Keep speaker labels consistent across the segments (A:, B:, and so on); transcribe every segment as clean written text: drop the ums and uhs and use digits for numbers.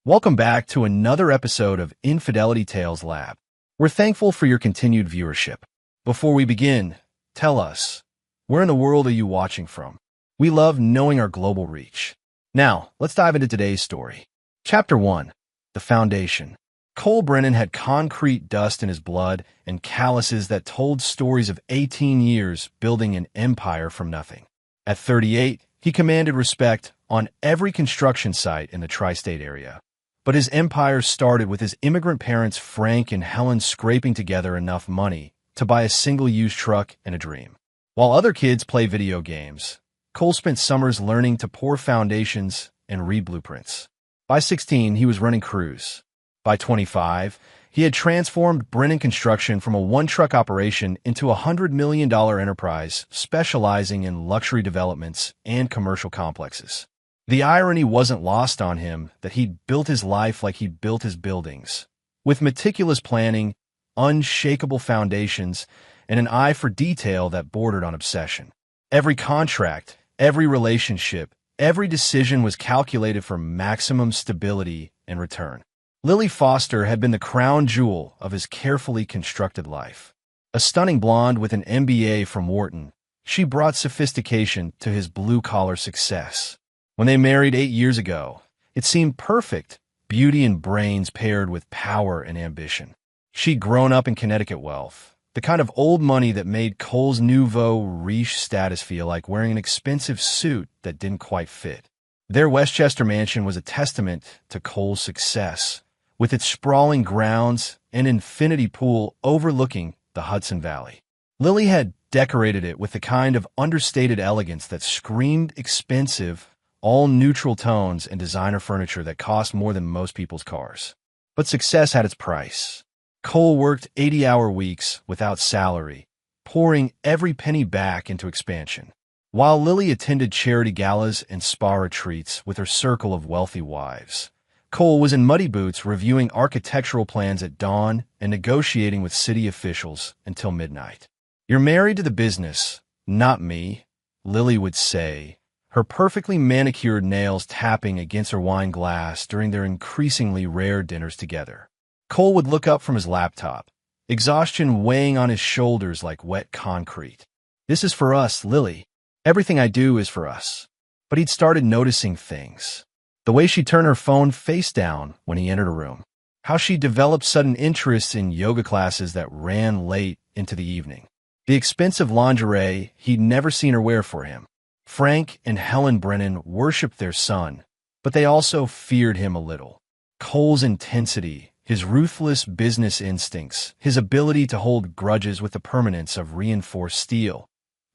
A: Welcome back to another episode of Infidelity Tales Lab. We're thankful for your continued viewership. Before we begin, tell us, where in the world are you watching from? We love knowing our global reach. Now, let's dive into today's story. Chapter 1. The Foundation. Cole Brennan had concrete dust in his blood and calluses that told stories of 18 years building an empire from nothing. At 38, he commanded respect on every construction site in the tri-state area. But his empire started with his immigrant parents Frank and Helen scraping together enough money to buy a single-use truck and a dream. While other kids play video games, Cole spent summers learning to pour foundations and read blueprints. By 16, he was running crews. By 25, he had transformed Brennan Construction from a one-truck operation into a $100 million enterprise specializing in luxury developments and commercial complexes. The irony wasn't lost on him that he'd built his life like he built his buildings, with meticulous planning, unshakable foundations, and an eye for detail that bordered on obsession. Every contract, every relationship, every decision was calculated for maximum stability and return. Lily Foster had been the crown jewel of his carefully constructed life. A stunning blonde with an MBA from Wharton, she brought sophistication to his blue-collar success. When they married 8 years ago, it seemed perfect, beauty and brains paired with power and ambition. She'd grown up in Connecticut wealth, the kind of old money that made Cole's nouveau riche status feel like wearing an expensive suit that didn't quite fit. Their Westchester mansion was a testament to Cole's success, with its sprawling grounds and infinity pool overlooking the Hudson Valley. Lily had decorated it with the kind of understated elegance that screamed expensive, all neutral tones and designer furniture that cost more than most people's cars. But success had its price. Cole worked 80-hour weeks without salary, pouring every penny back into expansion, while Lily attended charity galas and spa retreats with her circle of wealthy wives. Cole was in muddy boots reviewing architectural plans at dawn and negotiating with city officials until midnight. "You're married to the business, not me," Lily would say, her perfectly manicured nails tapping against her wine glass during their increasingly rare dinners together. Cole would look up from his laptop, exhaustion weighing on his shoulders like wet concrete. "This is for us, Lily. Everything I do is for us." But he'd started noticing things. The way she turned her phone face down when he entered a room. How she developed sudden interests in yoga classes that ran late into the evening. The expensive lingerie he'd never seen her wear for him. Frank and Helen Brennan worshipped their son, but they also feared him a little. Cole's intensity, his ruthless business instincts, his ability to hold grudges with the permanence of reinforced steel.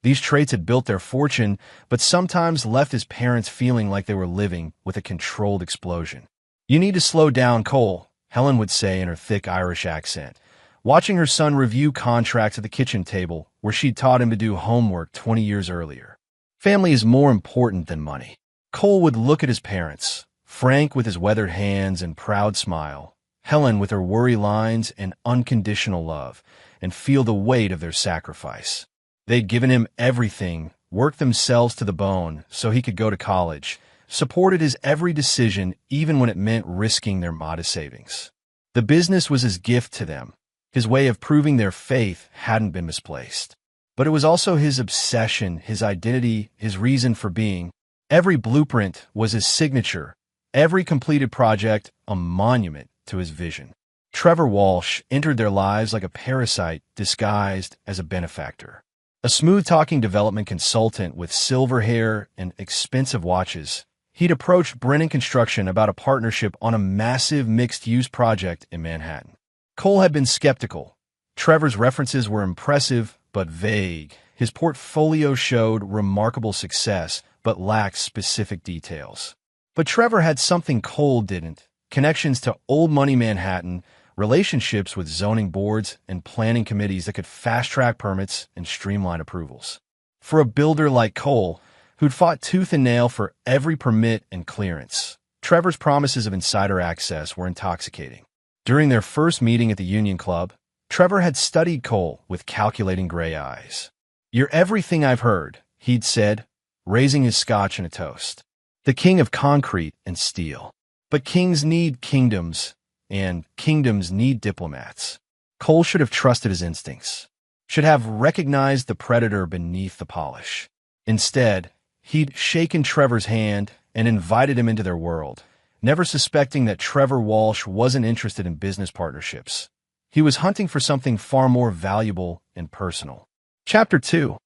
A: These traits had built their fortune, but sometimes left his parents feeling like they were living with a controlled explosion. "You need to slow down, Cole," Helen would say in her thick Irish accent, watching her son review contracts at the kitchen table where she'd taught him to do homework 20 years earlier. "Family is more important than money." Cole would look at his parents, Frank with his weathered hands and proud smile, Helen with her worry lines and unconditional love, and feel the weight of their sacrifice. They'd given him everything, worked themselves to the bone so he could go to college, supported his every decision even when it meant risking their modest savings. The business was his gift to them, his way of proving their faith hadn't been misplaced. But it was also his obsession, his identity, his reason for being. Every blueprint was his signature, every completed project a monument to his vision. Trevor Walsh entered their lives like a parasite disguised as a benefactor. A smooth-talking development consultant with silver hair and expensive watches, he'd approached Brennan Construction about a partnership on a massive mixed-use project in Manhattan. Cole had been skeptical. Trevor's references were impressive, but vague. His portfolio showed remarkable success, but lacked specific details. But Trevor had something Cole didn't: connections to old money Manhattan, relationships with zoning boards and planning committees that could fast-track permits and streamline approvals. For a builder like Cole, who'd fought tooth and nail for every permit and clearance, Trevor's promises of insider access were intoxicating. During their first meeting at the Union Club, Trevor had studied Cole with calculating gray eyes. "You're everything I've heard," he'd said, raising his scotch in a toast. "The king of concrete and steel." But kings need kingdoms, and kingdoms need diplomats. Cole should have trusted his instincts, should have recognized the predator beneath the polish. Instead, he'd shaken Trevor's hand and invited him into their world, never suspecting that Trevor Walsh wasn't interested in business partnerships. He was hunting for something far more valuable and personal. Chapter 2.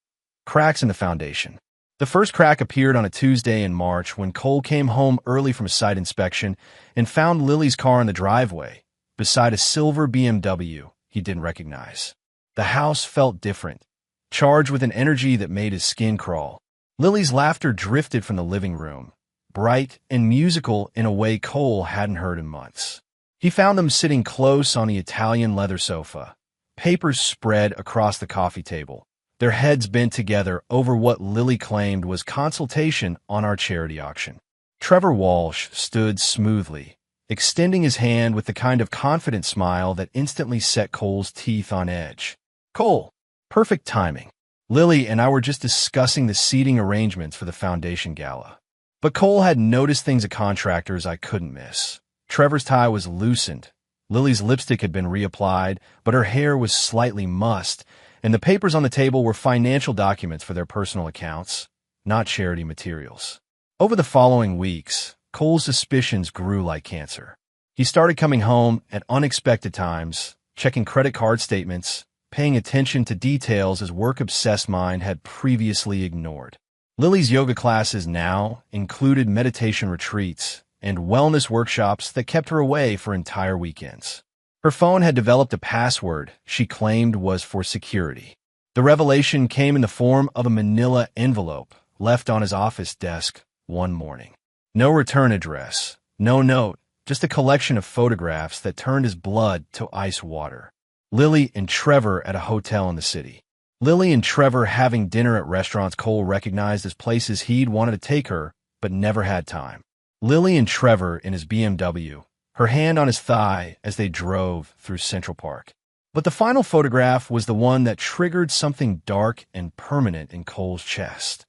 A: Cracks in the Foundation. The first crack appeared on a Tuesday in March when Cole came home early from a site inspection and found Lily's car in the driveway, beside a silver BMW he didn't recognize. The house felt different, charged with an energy that made his skin crawl. Lily's laughter drifted from the living room, bright and musical in a way Cole hadn't heard in months. He found them sitting close on the Italian leather sofa, papers spread across the coffee table, their heads bent together over what Lily claimed was consultation on our charity auction. Trevor Walsh stood smoothly, extending his hand with the kind of confident smile that instantly set Cole's teeth on edge. "Cole, perfect timing. Lily and I were just discussing the seating arrangements for the foundation gala. But Cole had noticed things at contractors I couldn't miss. Trevor's tie was loosened. Lily's lipstick had been reapplied, but her hair was slightly mussed, and the papers on the table were financial documents for their personal accounts, not charity materials." Over the following weeks, Cole's suspicions grew like cancer. He started coming home at unexpected times, checking credit card statements, paying attention to details his work-obsessed mind had previously ignored. Lily's yoga classes now included meditation retreats and wellness workshops that kept her away for entire weekends. Her phone had developed a password she claimed was for security. The revelation came in the form of a manila envelope left on his office desk one morning. No return address, no note, just a collection of photographs that turned his blood to ice water. Lily and Trevor at a hotel in the city. Lily and Trevor having dinner at restaurants Cole recognized as places he'd wanted to take her, but never had time. Lily and Trevor in his BMW, her hand on his thigh as they drove through Central Park. But the final photograph was the one that triggered something dark and permanent in Cole's chest.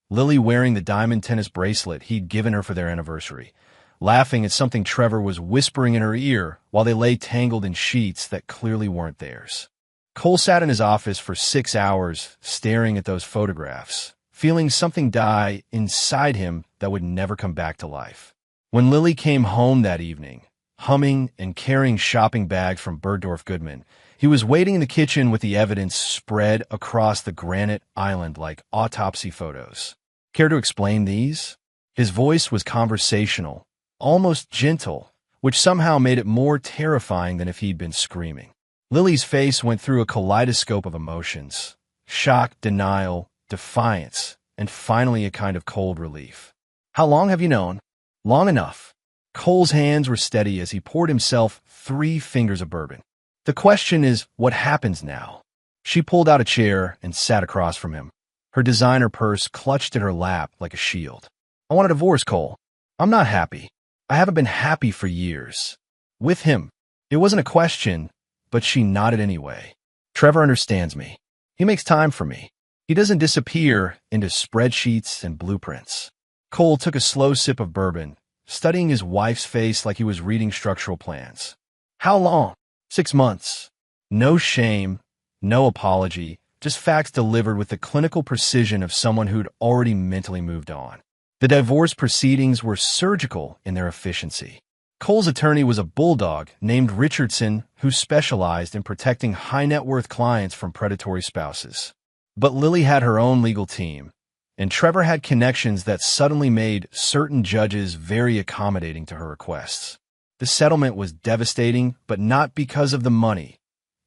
A: Lily wearing the diamond tennis bracelet he'd given her for their anniversary, laughing at something Trevor was whispering in her ear while they lay tangled in sheets that clearly weren't theirs. Cole sat in his office for 6 hours, staring at those photographs, feeling something die inside him that would never come back to life. When Lily came home that evening, humming and carrying shopping bags from Bergdorf Goodman, he was waiting in the kitchen with the evidence spread across the granite island like autopsy photos. Care to explain these? His voice was conversational, almost gentle, which somehow made it more terrifying than if he'd been screaming. Lily's face went through a kaleidoscope of emotions: shock, denial, defiance, and finally a kind of cold relief. "How long have you known?" "Long enough." Cole's hands were steady as he poured himself 3 fingers of bourbon. "The question is, what happens now?" She pulled out a chair and sat across from him, her designer purse clutched in her lap like a shield. "I want a divorce, Cole. I'm not happy. I haven't been happy for years. With him." It wasn't a question, but she nodded anyway. "Trevor understands me. He makes time for me. He doesn't disappear into spreadsheets and blueprints." Cole took a slow sip of bourbon, studying his wife's face like he was reading structural plans. "How long?" 6 months. No shame, no apology, just facts delivered with the clinical precision of someone who'd already mentally moved on. The divorce proceedings were surgical in their efficiency. Cole's attorney was a bulldog named Richardson who specialized in protecting high-net-worth clients from predatory spouses. But Lily had her own legal team, and Trevor had connections that suddenly made certain judges very accommodating to her requests. The settlement was devastating, but not because of the money.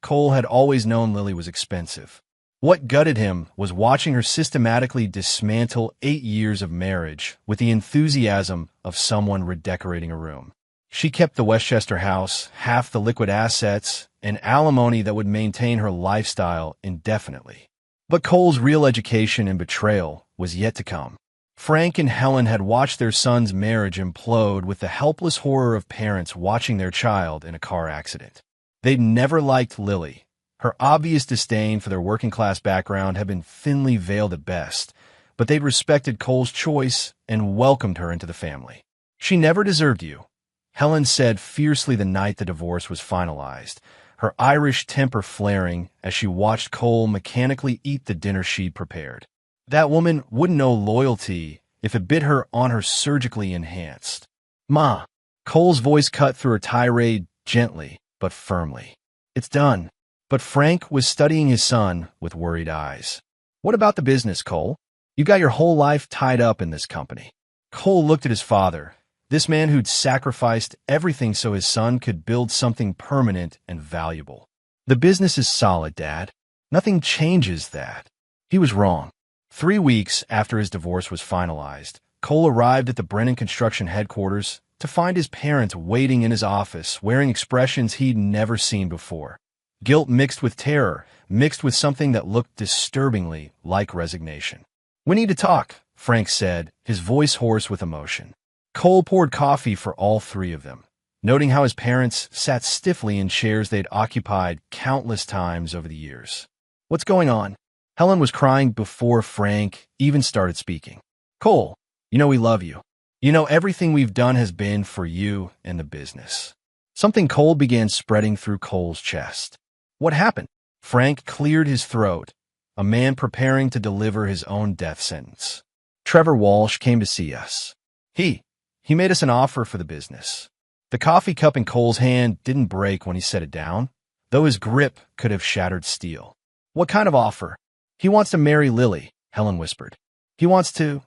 A: Cole had always known Lily was expensive. What gutted him was watching her systematically dismantle 8 years of marriage with the enthusiasm of someone redecorating a room. She kept the Westchester house, half the liquid assets, and alimony that would maintain her lifestyle indefinitely. But Cole's real education in betrayal was yet to come. Frank and Helen had watched their son's marriage implode with the helpless horror of parents watching their child in a car accident. They'd never liked Lily. Her obvious disdain for their working-class background had been thinly veiled at best, but they'd respected Cole's choice and welcomed her into the family. "She never deserved you," Helen said fiercely the night the divorce was finalized, her Irish temper flaring as she watched Cole mechanically eat the dinner she'd prepared. That woman wouldn't know loyalty if it bit her on her surgically enhanced. Ma, Cole's voice cut through her tirade gently but firmly. It's done. But Frank was studying his son with worried eyes. What about the business, Cole? You got your whole life tied up in this company. Cole looked at his father, this man who'd sacrificed everything so his son could build something permanent and valuable. The business is solid, Dad. Nothing changes that. He was wrong. 3 weeks after his divorce was finalized, Cole arrived at the Brennan Construction headquarters to find his parents waiting in his office, wearing expressions he'd never seen before. Guilt mixed with terror, mixed with something that looked disturbingly like resignation. "We need to talk," Frank said, his voice hoarse with emotion. Cole poured coffee for all three of them, noting how his parents sat stiffly in chairs they'd occupied countless times over the years. "What's going on?" Helen was crying before Frank even started speaking. "Cole, you know we love you. You know everything we've done has been for you and the business." Something cold began spreading through Cole's chest. What happened? Frank cleared his throat, a man preparing to deliver his own death sentence. "Trevor Walsh came to see us. He made us an offer for the business." The coffee cup in Cole's hand didn't break when he set it down, though his grip could have shattered steel. "What kind of offer?" "He wants to marry Lily," Helen whispered. "He wants to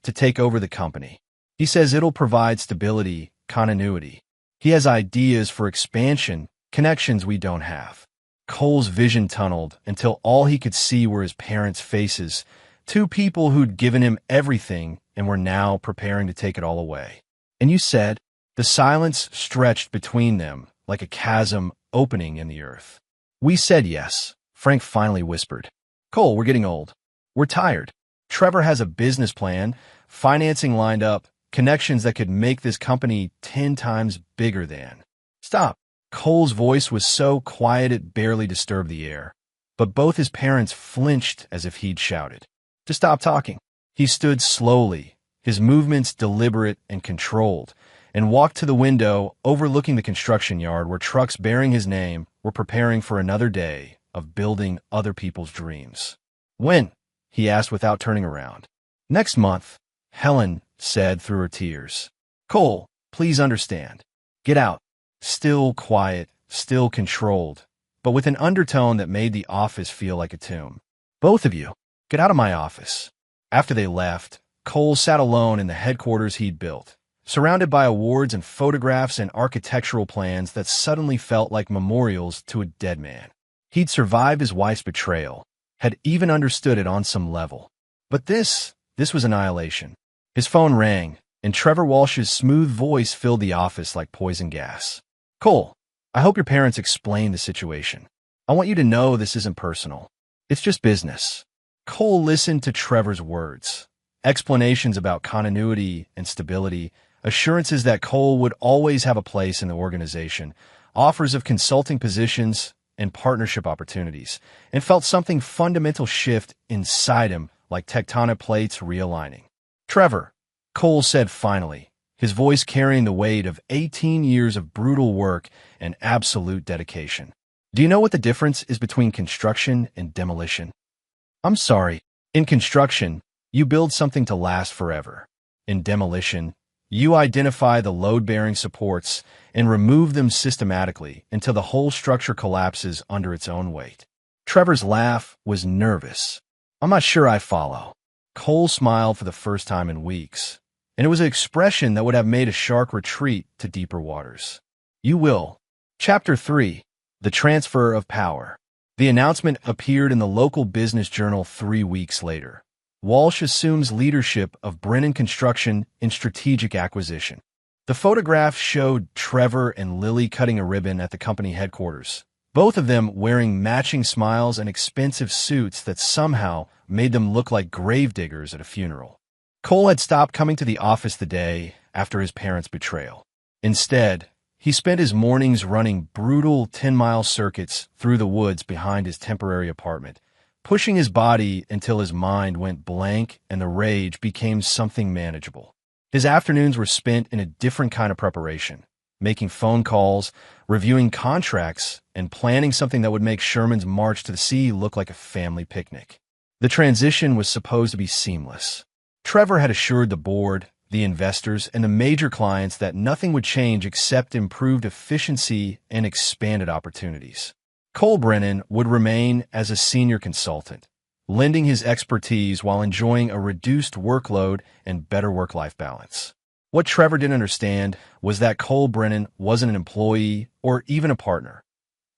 A: take over the company. He says it'll provide stability, continuity. He has ideas for expansion, connections we don't have." Cole's vision tunneled until all he could see were his parents' faces, two people who'd given him everything and were now preparing to take it all away. "And you said?" The silence stretched between them like a chasm opening in the earth. "We said yes," Frank finally whispered. "Cole, we're getting old. We're tired. Trevor has a business plan, financing lined up, connections that could make this company 10 times bigger than." "Stop." Cole's voice was so quiet it barely disturbed the air, but both his parents flinched as if he'd shouted. "To stop talking." He stood slowly, his movements deliberate and controlled, and walked to the window overlooking the construction yard where trucks bearing his name were preparing for another day of building other people's dreams. "When?" he asked without turning around. "Next month," Helen said through her tears. "Cole, please understand. Get out." Still quiet, still controlled, but with an undertone that made the office feel like a tomb. "Both of you, get out of my office." After they left, Cole sat alone in the headquarters he'd built, surrounded by awards and photographs and architectural plans that suddenly felt like memorials to a dead man. He'd survived his wife's betrayal, had even understood it on some level. But this was annihilation. His phone rang, and Trevor Walsh's smooth voice filled the office like poison gas. "Cole, I hope your parents explain the situation. I want you to know this isn't personal. It's just business." Cole listened to Trevor's words, explanations about continuity and stability, assurances that Cole would always have a place in the organization, offers of consulting positions and partnership opportunities, and felt something fundamental shift inside him like tectonic plates realigning. "Trevor," Cole said finally, his voice carrying the weight of 18 years of brutal work and absolute dedication. "Do you know what the difference is between construction and demolition?" "I'm sorry. In construction, you build something to last forever. In demolition, you identify the load-bearing supports and remove them systematically until the whole structure collapses under its own weight." Trevor's laugh was nervous. "I'm not sure I follow." Cole smiled for the first time in weeks, and it was an expression that would have made a shark retreat to deeper waters. "You will." Chapter 3. The Transfer of Power. The announcement appeared in the local business journal 3 weeks later. Walsh assumes leadership of Brennan Construction in strategic acquisition. The photograph showed Trevor and Lily cutting a ribbon at the company headquarters, both of them wearing matching smiles and expensive suits that somehow made them look like gravediggers at a funeral. Cole had stopped coming to the office the day after his parents' betrayal. Instead, he spent his mornings running brutal 10-mile circuits through the woods behind his temporary apartment, pushing his body until his mind went blank and the rage became something manageable. His afternoons were spent in a different kind of preparation, making phone calls, reviewing contracts, and planning something that would make Sherman's march to the sea look like a family picnic. The transition was supposed to be seamless. Trevor had assured the board, the investors, and the major clients that nothing would change except improved efficiency and expanded opportunities. Cole Brennan would remain as a senior consultant, lending his expertise while enjoying a reduced workload and better work-life balance. What Trevor didn't understand was that Cole Brennan wasn't an employee or even a partner.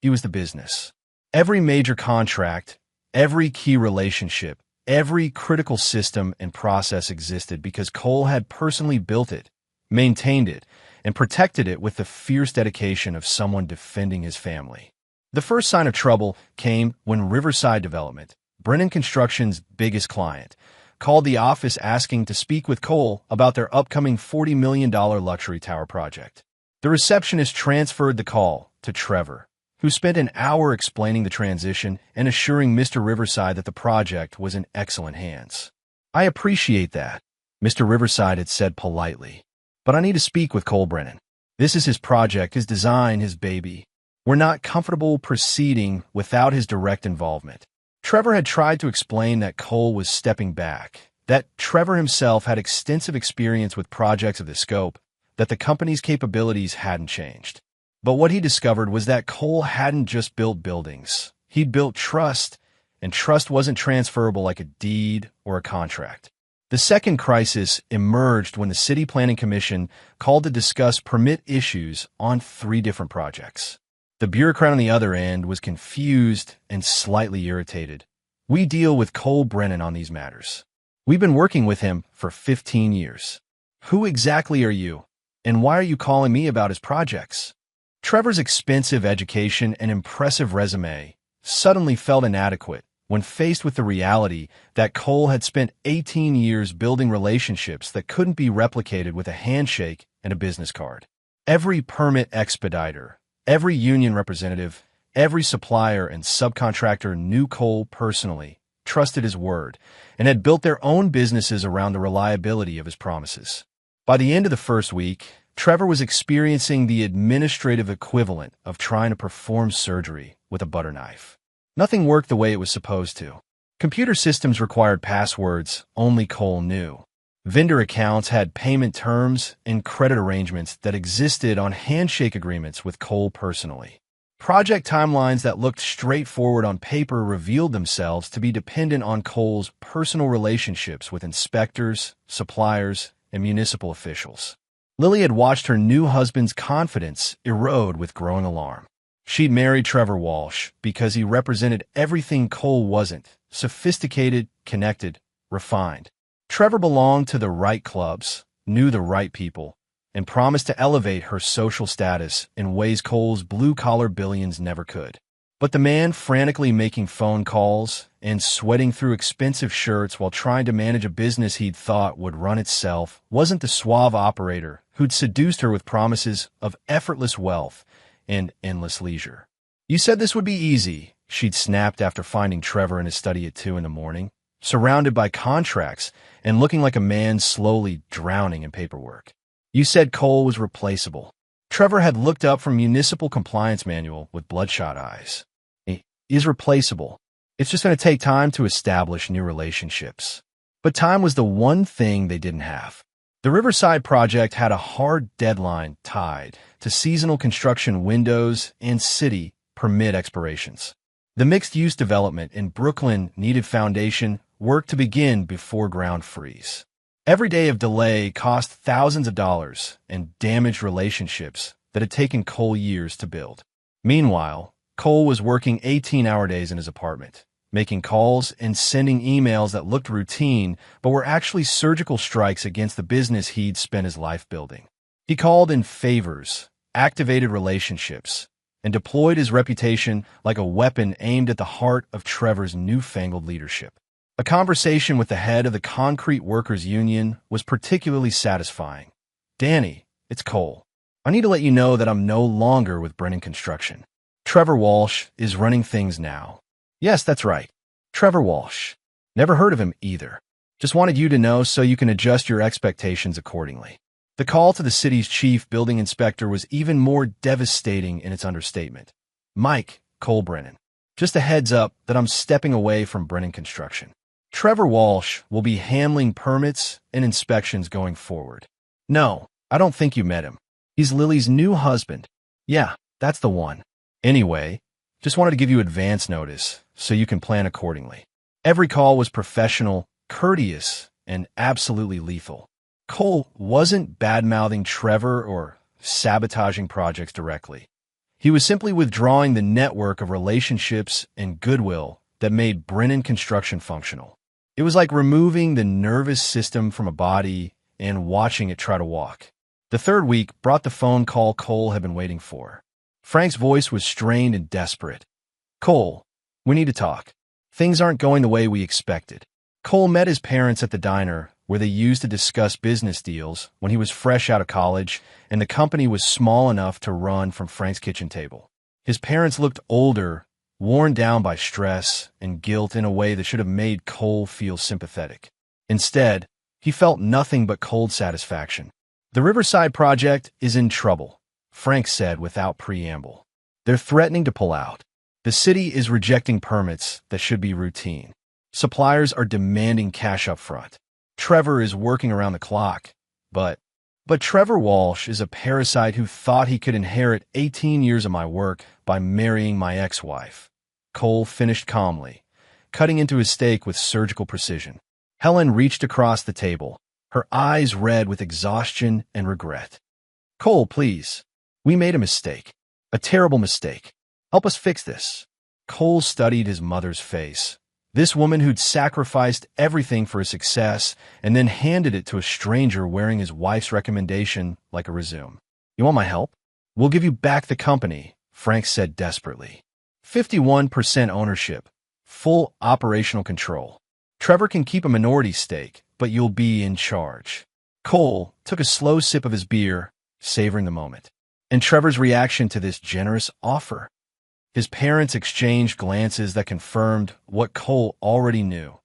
A: He was the business. Every major contract, every key relationship, every critical system and process existed because Cole had personally built it, maintained it, and protected it with the fierce dedication of someone defending his family. The first sign of trouble came when Riverside Development, Brennan Construction's biggest client, called the office asking to speak with Cole about their upcoming $40 million luxury tower project. The receptionist transferred the call to Trevor, who spent an hour explaining the transition and assuring Mr. Riverside that the project was in excellent hands. "I appreciate that," Mr. Riverside had said politely, "but I need to speak with Cole Brennan. This is his project, his design, his baby. We're not comfortable proceeding without his direct involvement." Trevor had tried to explain that Cole was stepping back, that Trevor himself had extensive experience with projects of this scope, that the company's capabilities hadn't changed. But what he discovered was that Cole hadn't just built buildings. He'd built trust, and trust wasn't transferable like a deed or a contract. The second crisis emerged when the City Planning Commission called to discuss permit issues on 3 different projects. The bureaucrat on the other end was confused and slightly irritated. "We deal with Cole Brennan on these matters. We've been working with him for 15 years. Who exactly are you, and why are you calling me about his projects?" Trevor's expensive education and impressive resume suddenly felt inadequate when faced with the reality that Cole had spent 18 years building relationships that couldn't be replicated with a handshake and a business card. Every permit expediter, every union representative, every supplier and subcontractor knew Cole personally, trusted his word, and had built their own businesses around the reliability of his promises. By the end of the first week, Trevor was experiencing the administrative equivalent of trying to perform surgery with a butter knife. Nothing worked the way it was supposed to. Computer systems required passwords only Cole knew. Vendor accounts had payment terms and credit arrangements that existed on handshake agreements with Cole personally. Project timelines that looked straightforward on paper revealed themselves to be dependent on Cole's personal relationships with inspectors, suppliers, and municipal officials. Lily had watched her new husband's confidence erode with growing alarm. She'd married Trevor Walsh because he represented everything Cole wasn't: sophisticated, connected, refined. Trevor belonged to the right clubs, knew the right people, and promised to elevate her social status in ways Cole's blue-collar billions never could. But the man frantically making phone calls and sweating through expensive shirts while trying to manage a business he'd thought would run itself wasn't the suave operator who'd seduced her with promises of effortless wealth and endless leisure. "You said this would be easy," she'd snapped after finding Trevor in his study at 2 a.m, surrounded by contracts and looking like a man slowly drowning in paperwork. "You said Cole was replaceable." Trevor had looked up from municipal compliance manual with bloodshot eyes. "He is replaceable. It's just going to take time to establish new relationships." But time was the one thing they didn't have. The Riverside project had a hard deadline tied to seasonal construction windows and city permit expirations. The mixed-use development in Brooklyn needed foundation work to begin before ground freeze. Every day of delay cost thousands of dollars and damaged relationships that had taken Cole years to build. Meanwhile, Cole was working 18-hour days in his apartment, making calls and sending emails that looked routine but were actually surgical strikes against the business he'd spent his life building. He called in favors, activated relationships, and deployed his reputation like a weapon aimed at the heart of Trevor's newfangled leadership. A conversation with the head of the Concrete Workers Union was particularly satisfying. "Danny, it's Cole. I need to let you know that I'm no longer with Brennan Construction. Trevor Walsh is running things now." "Yes, that's right. Trevor Walsh. Never heard of him either. Just wanted you to know so you can adjust your expectations accordingly." The call to the city's chief building inspector was even more devastating in its understatement. "Mike, Cole Brennan. Just a heads up that I'm stepping away from Brennan Construction. Trevor Walsh will be handling permits and inspections going forward." "No, I don't think you met him. He's Lily's new husband." "Yeah, that's the one. Anyway, just wanted to give you advance notice so you can plan accordingly." Every call was professional, courteous, and absolutely lethal. Cole wasn't bad-mouthing Trevor or sabotaging projects directly. He was simply withdrawing the network of relationships and goodwill that made Brennan Construction functional. It was like removing the nervous system from a body and watching it try to walk. The third week brought the phone call Cole had been waiting for. Frank's voice was strained and desperate. "Cole, we need to talk. Things aren't going the way we expected." Cole met his parents at the diner where they used to discuss business deals when he was fresh out of college and the company was small enough to run from Frank's kitchen table. His parents looked older, worn down by stress and guilt in a way that should have made Cole feel sympathetic. Instead, he felt nothing but cold satisfaction. "The Riverside project is in trouble," Frank said without preamble. "They're threatening to pull out. The city is rejecting permits that should be routine. Suppliers are demanding cash up front. Trevor is working around the clock, but Trevor Walsh is a parasite who thought he could inherit 18 years of my work by marrying my ex-wife." Cole finished calmly, cutting into his steak with surgical precision. Helen reached across the table, her eyes red with exhaustion and regret. "Cole, please. We made a mistake. A terrible mistake. Help us fix this." Cole studied his mother's face. This woman who'd sacrificed everything for his success and then handed it to a stranger wearing his wife's recommendation like a resume. "You want my help? We'll give you back the company," Frank said desperately. 51% ownership, full operational control. Trevor can keep a minority stake, but you'll be in charge. Cole took a slow sip of his beer, savoring the moment. And Trevor's reaction to this generous offer? His parents exchanged glances that confirmed what Cole already knew.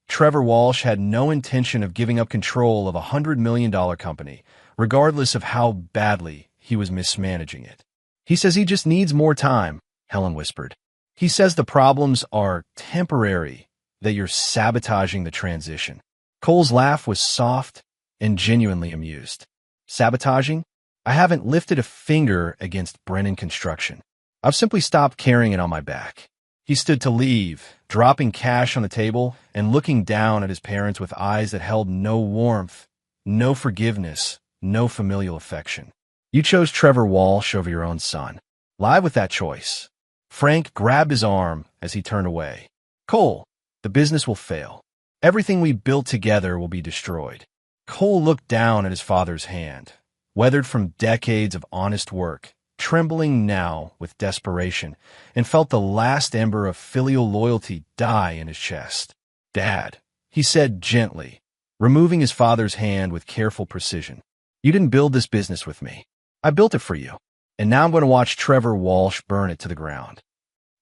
A: Trevor Walsh had no intention of giving up control of a $100 million company, regardless of how badly he was mismanaging it. "He says he just needs more time," Helen whispered. "He says the problems are temporary, that you're sabotaging the transition." Cole's laugh was soft and genuinely amused. "Sabotaging? I haven't lifted a finger against Brennan Construction. I've simply stopped carrying it on my back." He stood to leave, dropping cash on the table and looking down at his parents with eyes that held no warmth, no forgiveness, no familial affection. "You chose Trevor Walsh over your own son. Live with that choice." Frank grabbed his arm as he turned away. "Cole, the business will fail. Everything we built together will be destroyed." Cole looked down at his father's hand, weathered from decades of honest work, trembling now with desperation, and felt the last ember of filial loyalty die in his chest. "Dad," he said gently, removing his father's hand with careful precision. "You didn't build this business with me. I built it for you, and now I'm going to watch Trevor Walsh burn it to the ground."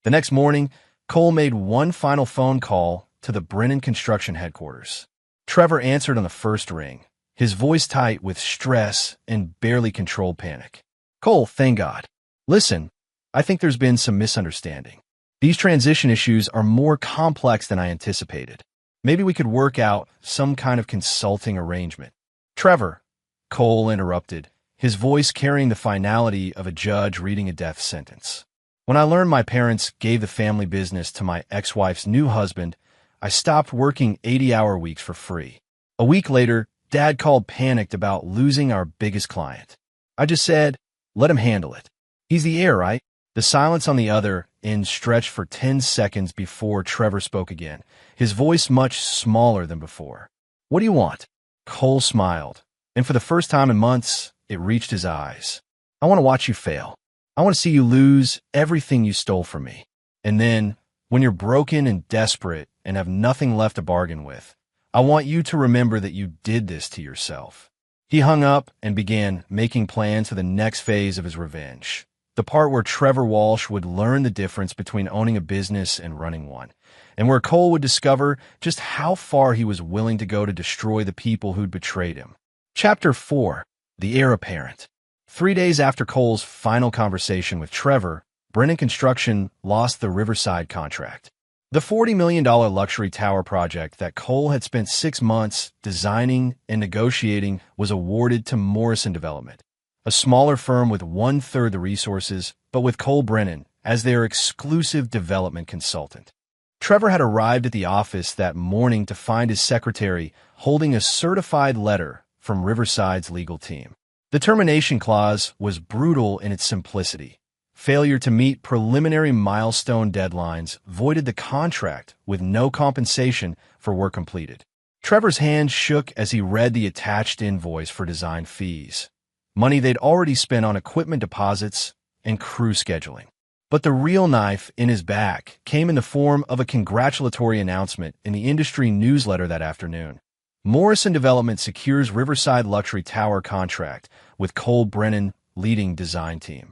A: The next morning, Cole made one final phone call to the Brennan Construction headquarters. Trevor answered on the first ring, his voice tight with stress and barely controlled panic. "Cole, thank God. Listen, I think there's been some misunderstanding. These transition issues are more complex than I anticipated. Maybe we could work out some kind of consulting arrangement." "Trevor," Cole interrupted, his voice carrying the finality of a judge reading a death sentence. "When I learned my parents gave the family business to my ex-wife's new husband, I stopped working 80-hour weeks for free. A week later, Dad called panicked about losing our biggest client. I just said, let him handle it. He's the heir, right?" The silence on the other end stretched for 10 seconds before Trevor spoke again, his voice much smaller than before. "What do you want?" Cole smiled, and for the first time in months, it reached his eyes. "I want to watch you fail. I want to see you lose everything you stole from me. And then, when you're broken and desperate and have nothing left to bargain with, I want you to remember that you did this to yourself." He hung up and began making plans for the next phase of his revenge, the part where Trevor Walsh would learn the difference between owning a business and running one, and where Cole would discover just how far he was willing to go to destroy the people who'd betrayed him. Chapter 4. The heir apparent. 3 days after Cole's final conversation with Trevor, Brennan Construction lost the Riverside contract. The $40 million luxury tower project that Cole had spent 6 months designing and negotiating was awarded to Morrison Development, a smaller firm with 1/3 the resources, but with Cole Brennan as their exclusive development consultant. Trevor had arrived at the office that morning to find his secretary holding a certified letter from Riverside's legal team. The termination clause was brutal in its simplicity. Failure to meet preliminary milestone deadlines voided the contract with no compensation for work completed. Trevor's hand shook as he read the attached invoice for design fees, money they'd already spent on equipment deposits and crew scheduling. But the real knife in his back came in the form of a congratulatory announcement in the industry newsletter that afternoon. Morrison Development secures Riverside Luxury Tower contract with Cole Brennan leading design team.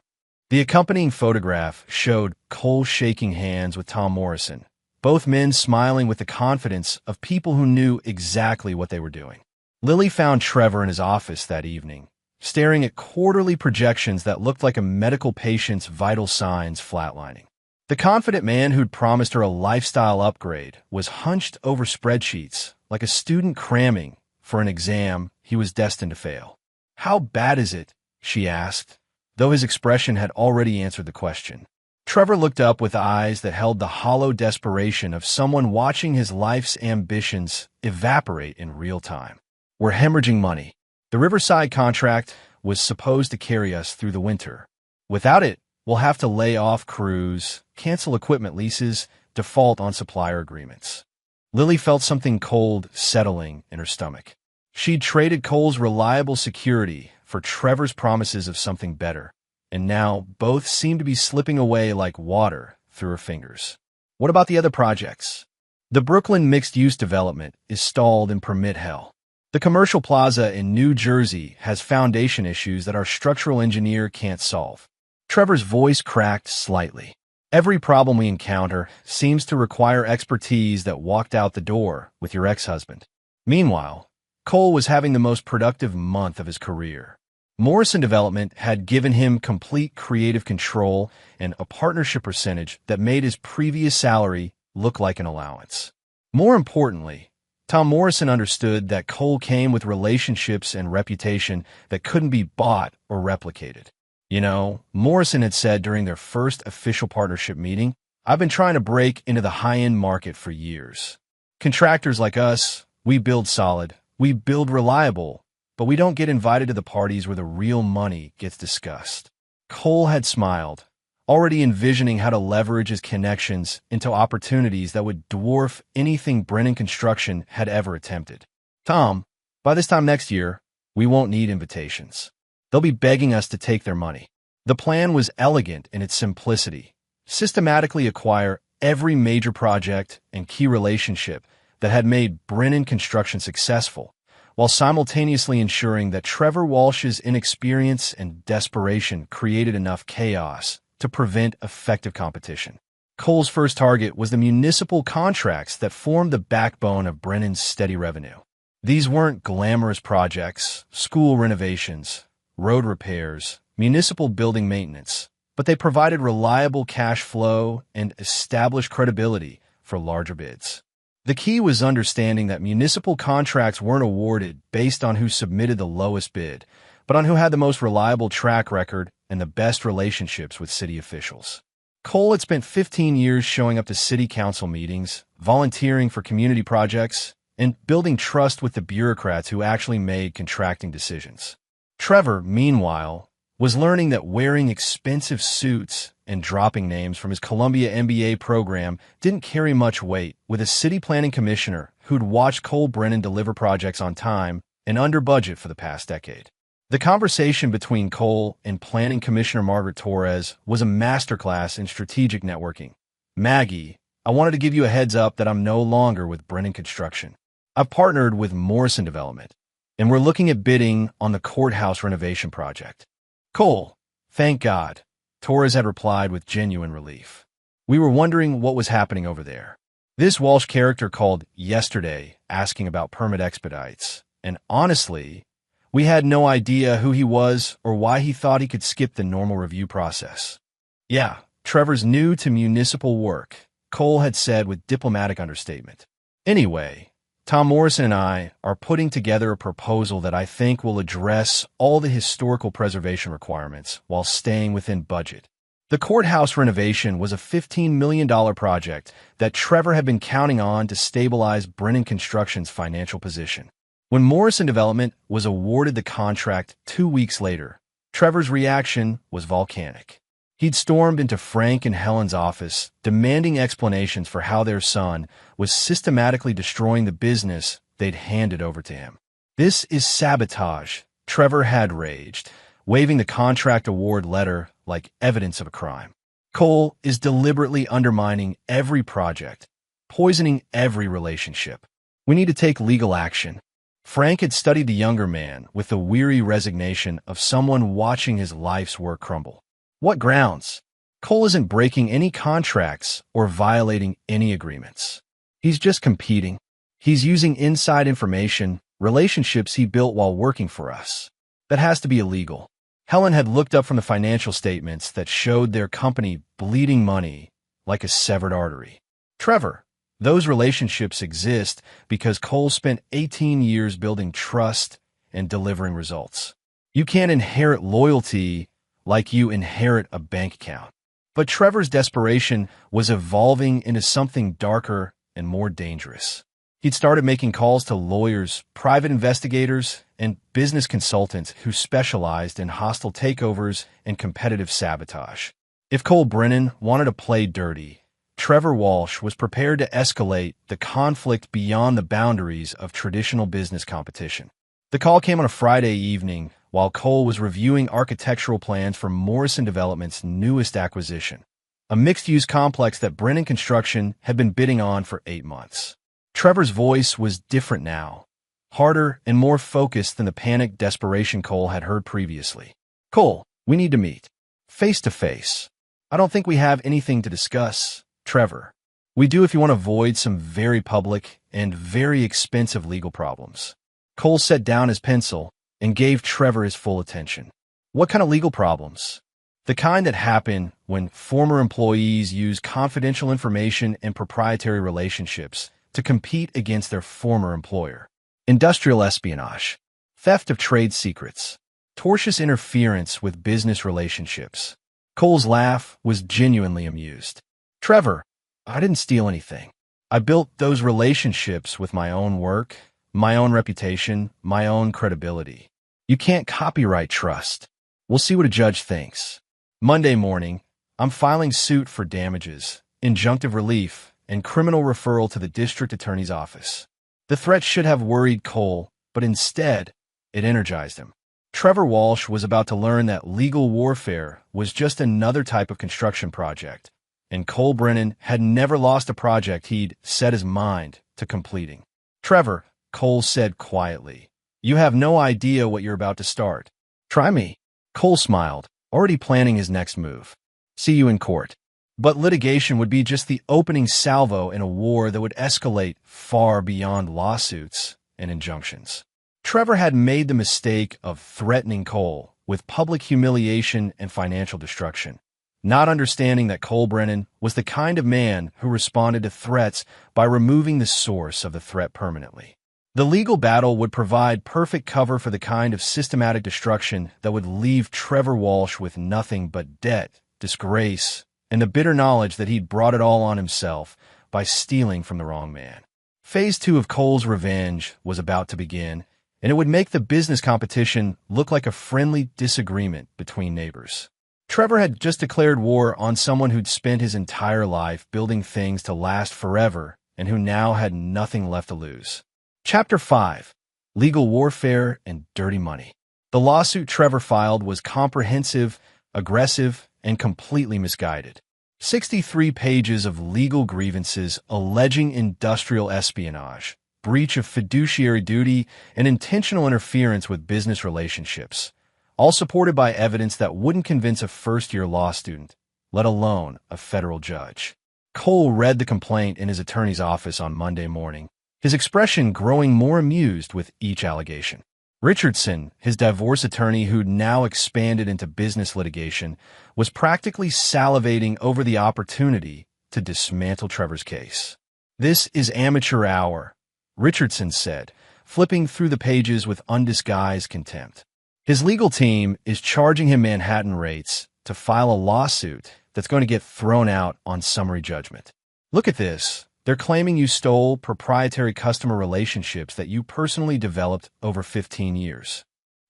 A: The accompanying photograph showed Cole shaking hands with Tom Morrison, both men smiling with the confidence of people who knew exactly what they were doing. Lily found Trevor in his office that evening, staring at quarterly projections that looked like a medical patient's vital signs flatlining. The confident man who'd promised her a lifestyle upgrade was hunched over spreadsheets like a student cramming for an exam he was destined to fail. "How bad is it?" she asked, though his expression had already answered the question. Trevor looked up with eyes that held the hollow desperation of someone watching his life's ambitions evaporate in real time. "We're hemorrhaging money. The Riverside contract was supposed to carry us through the winter. Without it, we'll have to lay off crews, cancel equipment leases, default on supplier agreements." Lily felt something cold settling in her stomach. She'd traded Cole's reliable security for Trevor's promises of something better, and now both seemed to be slipping away like water through her fingers. What about the other projects? The Brooklyn mixed-use development is stalled in permit hell. The commercial plaza in New Jersey has foundation issues that our structural engineer can't solve. Trevor's voice cracked slightly. Every problem we encounter seems to require expertise that walked out the door with your ex-husband. Meanwhile, Cole was having the most productive month of his career. Morrison Development had given him complete creative control and a partnership percentage that made his previous salary look like an allowance. More importantly, Tom Morrison understood that Cole came with relationships and reputation that couldn't be bought or replicated. You know, Morrison had said during their first official partnership meeting, "I've been trying to break into the high-end market for years. Contractors like us, we build solid, we build reliable, but we don't get invited to the parties where the real money gets discussed." Cole had smiled, already envisioning how to leverage his connections into opportunities that would dwarf anything Brennan Construction had ever attempted. "Tom, by this time next year, we won't need invitations. They'll be begging us to take their money." The plan was elegant in its simplicity. Systematically acquire every major project and key relationship that had made Brennan Construction successful, while simultaneously ensuring that Trevor Walsh's inexperience and desperation created enough chaos to prevent effective competition. Cole's first target was the municipal contracts that formed the backbone of Brennan's steady revenue. These weren't glamorous projects, school renovations, road repairs, municipal building maintenance, but they provided reliable cash flow and established credibility for larger bids. The key was understanding that municipal contracts weren't awarded based on who submitted the lowest bid, but on who had the most reliable track record and the best relationships with city officials. Cole had spent 15 years showing up to city council meetings, volunteering for community projects, and building trust with the bureaucrats who actually made contracting decisions. Trevor, meanwhile, was learning that wearing expensive suits and dropping names from his Columbia MBA program didn't carry much weight with a city planning commissioner who'd watched Cole Brennan deliver projects on time and under budget for the past decade. The conversation between Cole and Planning Commissioner Margaret Torres was a masterclass in strategic networking. "Maggie, I wanted to give you a heads up that I'm no longer with Brennan Construction. I've partnered with Morrison Development, and we're looking at bidding on the courthouse renovation project." "Cole, thank God," Torres had replied with genuine relief. "We were wondering what was happening over there." This Walsh character called yesterday asking about permit expedites, and honestly, We had no idea who he was or why he thought he could skip the normal review process. Yeah, Trevor's new to municipal work, Cole had said with diplomatic understatement. Anyway, Tom Morrison and I are putting together a proposal that I think will address all the historical preservation requirements while staying within budget. The courthouse renovation was a $15 million project that Trevor had been counting on to stabilize Brennan Construction's financial position. When Morrison Development was awarded the contract 2 weeks later, Trevor's reaction was volcanic. He'd stormed into Frank and Helen's office, demanding explanations for how their son was systematically destroying the business they'd handed over to him. "This is sabotage," Trevor had raged, waving the contract award letter like evidence of a crime. "Cole is deliberately undermining every project, poisoning every relationship. We need to take legal action." Frank had studied the younger man with the weary resignation of someone watching his life's work crumble. "What grounds? Cole isn't breaking any contracts or violating any agreements. He's just competing. He's using inside information, relationships he built while working for us. That has to be illegal." Helen had looked up from the financial statements that showed their company bleeding money like a severed artery. "Trevor, those relationships exist because Cole spent 18 years building trust and delivering results. You can't inherit loyalty like you inherit a bank account." But Trevor's desperation was evolving into something darker and more dangerous. He'd started making calls to lawyers, private investigators, and business consultants who specialized in hostile takeovers and competitive sabotage. If Cole Brennan wanted to play dirty, Trevor Walsh was prepared to escalate the conflict beyond the boundaries of traditional business competition. The call came on a Friday evening while Cole was reviewing architectural plans for Morrison Development's newest acquisition, a mixed-use complex that Brennan Construction had been bidding on for 8 months. Trevor's voice was different now, harder and more focused than the panicked desperation Cole had heard previously. "Cole, we need to meet. Face to face. I don't think we have anything to discuss, Trevor. We do if you want to avoid some very public and very expensive legal problems." Cole set down his pencil and gave Trevor his full attention. "What kind of legal problems?" "The kind that happen when former employees use confidential information and proprietary relationships to compete against their former employer. Industrial espionage, theft of trade secrets, tortious interference with business relationships." Cole's laugh was genuinely amused. "Trevor, I didn't steal anything. I built those relationships with my own work, my own reputation, my own credibility. You can't copyright trust. We'll see what a judge thinks." Monday morning, I'm filing suit for damages, injunctive relief, and criminal referral to the district attorney's office. The threat should have worried Cole, but instead, it energized him. Trevor Walsh was about to learn that legal warfare was just another type of construction project, and Cole Brennan had never lost a project he'd set his mind to completing. "Trevor," Cole said quietly, "you have no idea what you're about to start." "Try me." Cole smiled, already planning his next move. "See you in court." But litigation would be just the opening salvo in a war that would escalate far beyond lawsuits and injunctions. Trevor had made the mistake of threatening Cole with public humiliation and financial destruction, not understanding that Cole Brennan was the kind of man who responded to threats by removing the source of the threat permanently. The legal battle would provide perfect cover for the kind of systematic destruction that would leave Trevor Walsh with nothing but debt, disgrace, and the bitter knowledge that he'd brought it all on himself by stealing from the wrong man. Phase 2 of Cole's revenge was about to begin, and it would make the business competition look like a friendly disagreement between neighbors. Trevor had just declared war on someone who'd spent his entire life building things to last forever and who now had nothing left to lose. Chapter 5: Legal Warfare and Dirty Money. The lawsuit Trevor filed was comprehensive, aggressive, and completely misguided. 63 pages of legal grievances alleging industrial espionage, breach of fiduciary duty, and intentional interference with business relationships, all supported by evidence that wouldn't convince a first-year law student, let alone a federal judge. Cole read the complaint in his attorney's office on Monday morning, his expression growing more amused with each allegation. Richardson, his divorce attorney who'd now expanded into business litigation, was practically salivating over the opportunity to dismantle Trevor's case. "This is amateur hour," Richardson said, flipping through the pages with undisguised contempt. His legal team is charging him Manhattan rates to file a lawsuit that's going to get thrown out on summary judgment. "Look at this. They're claiming you stole proprietary customer relationships that you personally developed over 15 years.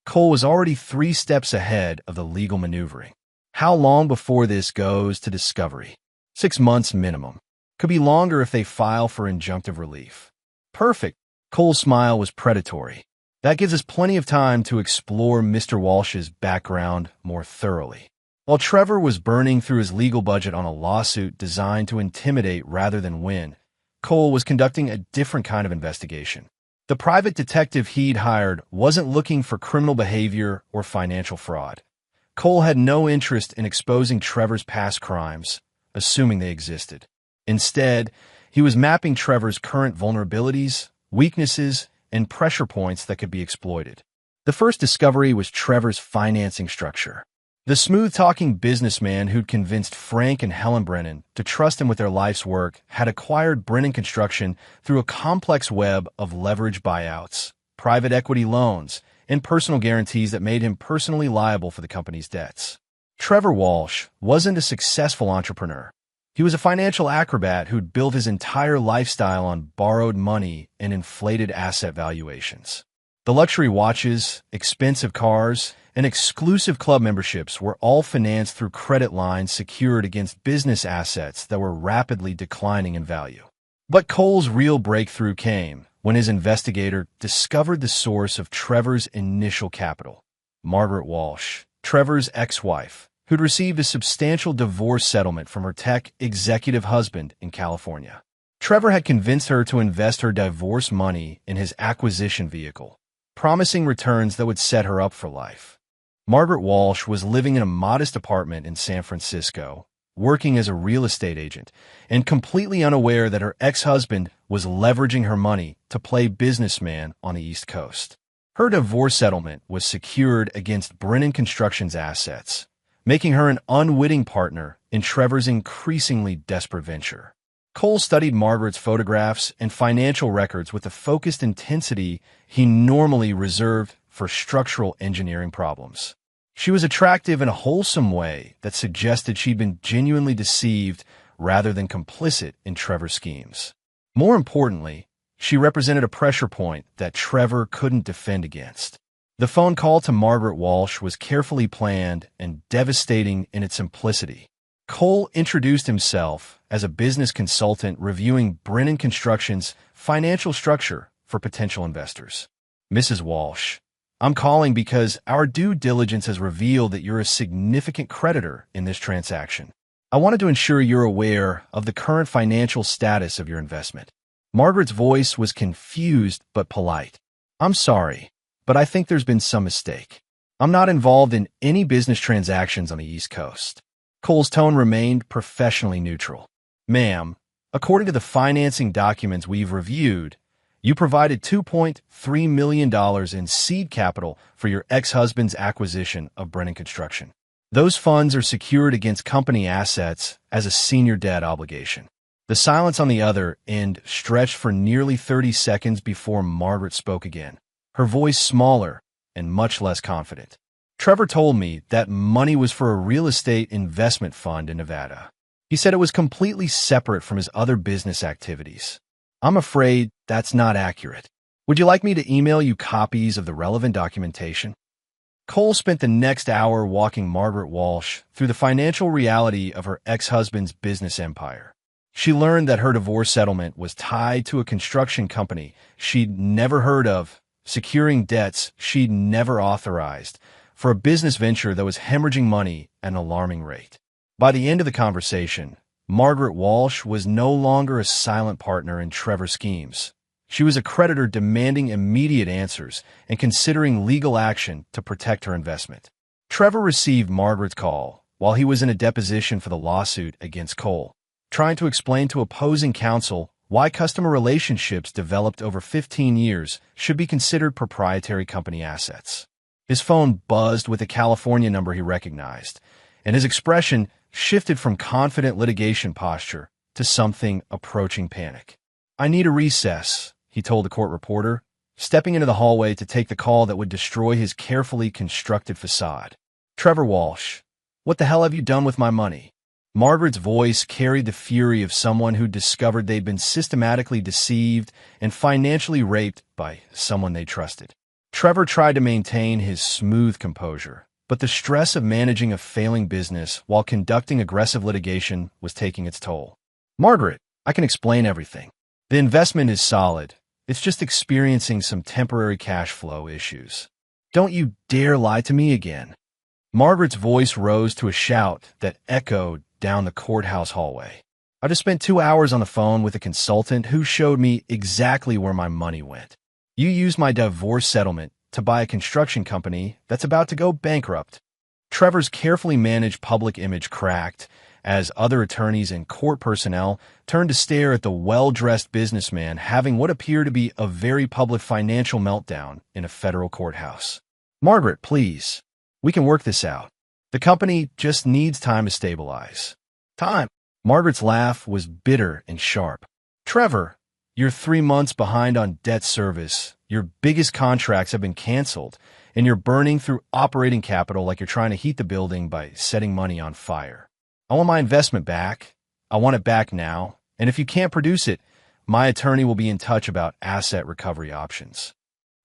A: Cole was already 3 steps ahead of the legal maneuvering. How long before this goes to discovery? 6 months minimum. Could be longer if they file for injunctive relief." "Perfect." Cole's smile was predatory. "That gives us plenty of time to explore Mr. Walsh's background more thoroughly." While Trevor was burning through his legal budget on a lawsuit designed to intimidate rather than win, Cole was conducting a different kind of investigation. The private detective he'd hired wasn't looking for criminal behavior or financial fraud. Cole had no interest in exposing Trevor's past crimes, assuming they existed. Instead, he was mapping Trevor's current vulnerabilities, weaknesses, and pressure points that could be exploited. The first discovery was Trevor's financing structure. The smooth-talking businessman who'd convinced Frank and Helen Brennan to trust him with their life's work had acquired Brennan Construction through a complex web of leverage buyouts, private equity loans, and personal guarantees that made him personally liable for the company's debts. Trevor Walsh wasn't a successful entrepreneur. He was a financial acrobat who'd built his entire lifestyle on borrowed money and inflated asset valuations. The luxury watches, expensive cars, and exclusive club memberships were all financed through credit lines secured against business assets that were rapidly declining in value. But Cole's real breakthrough came when his investigator discovered the source of Trevor's initial capital. Margaret Walsh, Trevor's ex-wife, who'd received a substantial divorce settlement from her tech executive husband in California. Trevor had convinced her to invest her divorce money in his acquisition vehicle, promising returns that would set her up for life. Margaret Walsh was living in a modest apartment in San Francisco, working as a real estate agent, and completely unaware that her ex-husband was leveraging her money to play businessman on the East Coast. Her divorce settlement was secured against Brennan Construction's assets, making her an unwitting partner in Trevor's increasingly desperate venture. Cole studied Margaret's photographs and financial records with the focused intensity he normally reserved for structural engineering problems. She was attractive in a wholesome way that suggested she'd been genuinely deceived rather than complicit in Trevor's schemes. More importantly, she represented a pressure point that Trevor couldn't defend against. The phone call to Margaret Walsh was carefully planned and devastating in its simplicity. Cole introduced himself as a business consultant reviewing Brennan Construction's financial structure for potential investors. "Mrs. Walsh, I'm calling because our due diligence has revealed that you're a significant creditor in this transaction. I wanted to ensure you're aware of the current financial status of your investment." Margaret's voice was confused but polite. "I'm sorry, but I think there's been some mistake. I'm not involved in any business transactions on the East Coast." Cole's tone remained professionally neutral. "Ma'am, according to the financing documents we've reviewed, you provided $2.3 million in seed capital for your ex-husband's acquisition of Brennan Construction. Those funds are secured against company assets as a senior debt obligation." The silence on the other end stretched for nearly 30 seconds before Margaret spoke again, her voice smaller and much less confident. "Trevor told me that money was for a real estate investment fund in Nevada. He said it was completely separate from his other business activities. I'm afraid that's not accurate. Would you like me to email you copies of the relevant documentation?" Cole spent the next hour walking Margaret Walsh through the financial reality of her ex-husband's business empire. She learned that her divorce settlement was tied to a construction company she'd never heard of, securing debts she'd never authorized, for a business venture that was hemorrhaging money at an alarming rate. By the end of the conversation, Margaret Walsh was no longer a silent partner in Trevor's schemes. She was a creditor demanding immediate answers and considering legal action to protect her investment. Trevor received Margaret's call while he was in a deposition for the lawsuit against Cole, trying to explain to opposing counsel Why customer relationships developed over 15 years should be considered proprietary company assets. His phone buzzed with a California number he recognized, and his expression shifted from confident litigation posture to something approaching panic. "I need a recess," he told the court reporter, stepping into the hallway to take the call that would destroy his carefully constructed facade. "Trevor Walsh, what the hell have you done with my money?" Margaret's voice carried the fury of someone who discovered they'd been systematically deceived and financially raped by someone they trusted. Trevor tried to maintain his smooth composure, but the stress of managing a failing business while conducting aggressive litigation was taking its toll. "Margaret, I can explain everything. The investment is solid. It's just experiencing some temporary cash flow issues. Don't you dare lie to me again." Margaret's voice rose to a shout that echoed down the courthouse hallway. "I just spent 2 hours on the phone with a consultant who showed me exactly where my money went. You used my divorce settlement to buy a construction company that's about to go bankrupt." Trevor's carefully managed public image cracked as other attorneys and court personnel turned to stare at the well-dressed businessman having what appeared to be a very public financial meltdown in a federal courthouse. "Margaret, please. We can work this out. The company just needs time to stabilize." "Time?" Margaret's laugh was bitter and sharp. "Trevor, you're 3 months behind on debt service, your biggest contracts have been canceled, and you're burning through operating capital like you're trying to heat the building by setting money on fire. I want my investment back. I want it back now, and if you can't produce it, my attorney will be in touch about asset recovery options."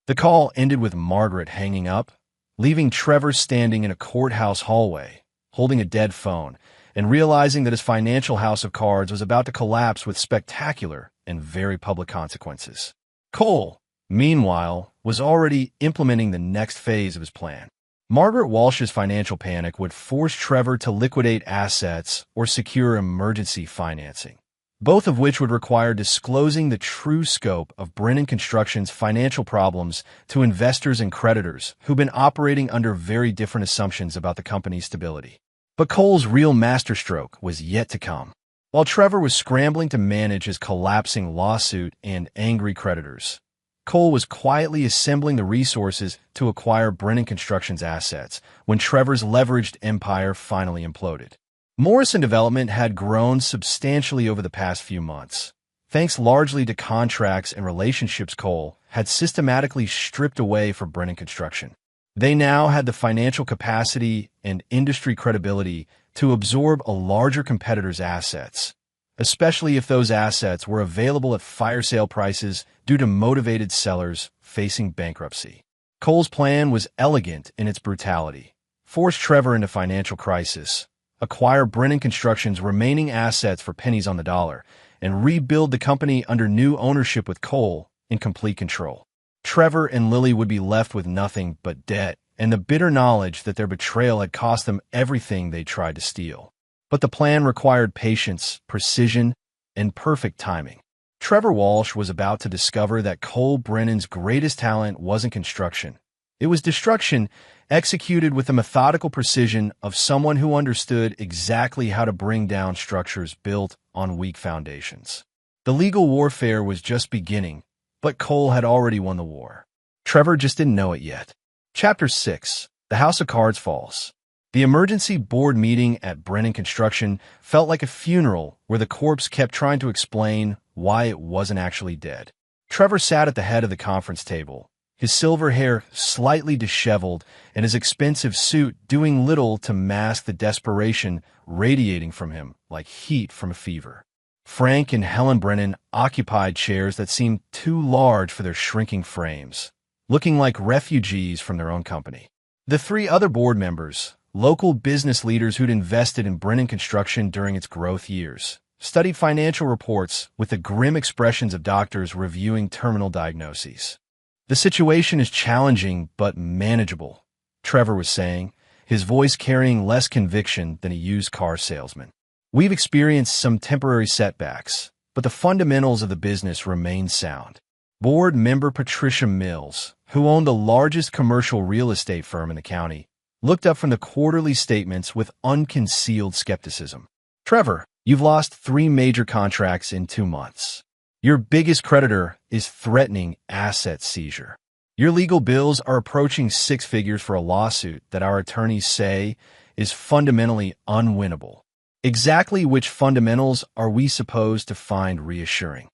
A: The call ended with Margaret hanging up, leaving Trevor standing in a courthouse hallway, holding a dead phone, and realizing that his financial house of cards was about to collapse with spectacular and very public consequences. Cole, meanwhile, was already implementing the next phase of his plan. Margaret Walsh's financial panic would force Trevor to liquidate assets or secure emergency financing, both of which would require disclosing the true scope of Brennan Construction's financial problems to investors and creditors who've been operating under very different assumptions about the company's stability. But Cole's real masterstroke was yet to come. While Trevor was scrambling to manage his collapsing lawsuit and angry creditors, Cole was quietly assembling the resources to acquire Brennan Construction's assets when Trevor's leveraged empire finally imploded. Morrison Development had grown substantially over the past few months, thanks largely to contracts and relationships Cole had systematically stripped away for Brennan Construction. They now had the financial capacity and industry credibility to absorb a larger competitor's assets, especially if those assets were available at fire sale prices due to motivated sellers facing bankruptcy. Cole's plan was elegant in its brutality: force Trevor into financial crisis, acquire Brennan Construction's remaining assets for pennies on the dollar, and rebuild the company under new ownership with Cole in complete control. Trevor and Lily would be left with nothing but debt and the bitter knowledge that their betrayal had cost them everything they tried to steal. But the plan required patience, precision, and perfect timing. Trevor Walsh was about to discover that Cole Brennan's greatest talent wasn't construction. It was destruction executed with the methodical precision of someone who understood exactly how to bring down structures built on weak foundations. The legal warfare was just beginning, but Cole had already won the war. Trevor just didn't know it yet. Chapter 6: The House of Cards Falls. The emergency board meeting at Brennan Construction felt like a funeral where the corpse kept trying to explain why it wasn't actually dead. Trevor sat at the head of the conference table, his silver hair slightly disheveled and his expensive suit doing little to mask the desperation radiating from him like heat from a fever. Frank and Helen Brennan occupied chairs that seemed too large for their shrinking frames, looking like refugees from their own company. The 3 other board members, local business leaders who'd invested in Brennan Construction during its growth years, studied financial reports with the grim expressions of doctors reviewing terminal diagnoses. "The situation is challenging but manageable," Trevor was saying, his voice carrying less conviction than a used car salesman. "We've experienced some temporary setbacks, but the fundamentals of the business remain sound." Board member Patricia Mills, who owned the largest commercial real estate firm in the county, looked up from the quarterly statements with unconcealed skepticism. "Trevor, you've lost 3 major contracts in 2 months. Your biggest creditor is threatening asset seizure. Your legal bills are approaching six figures for a lawsuit that our attorneys say is fundamentally unwinnable. Exactly which fundamentals are we supposed to find reassuring?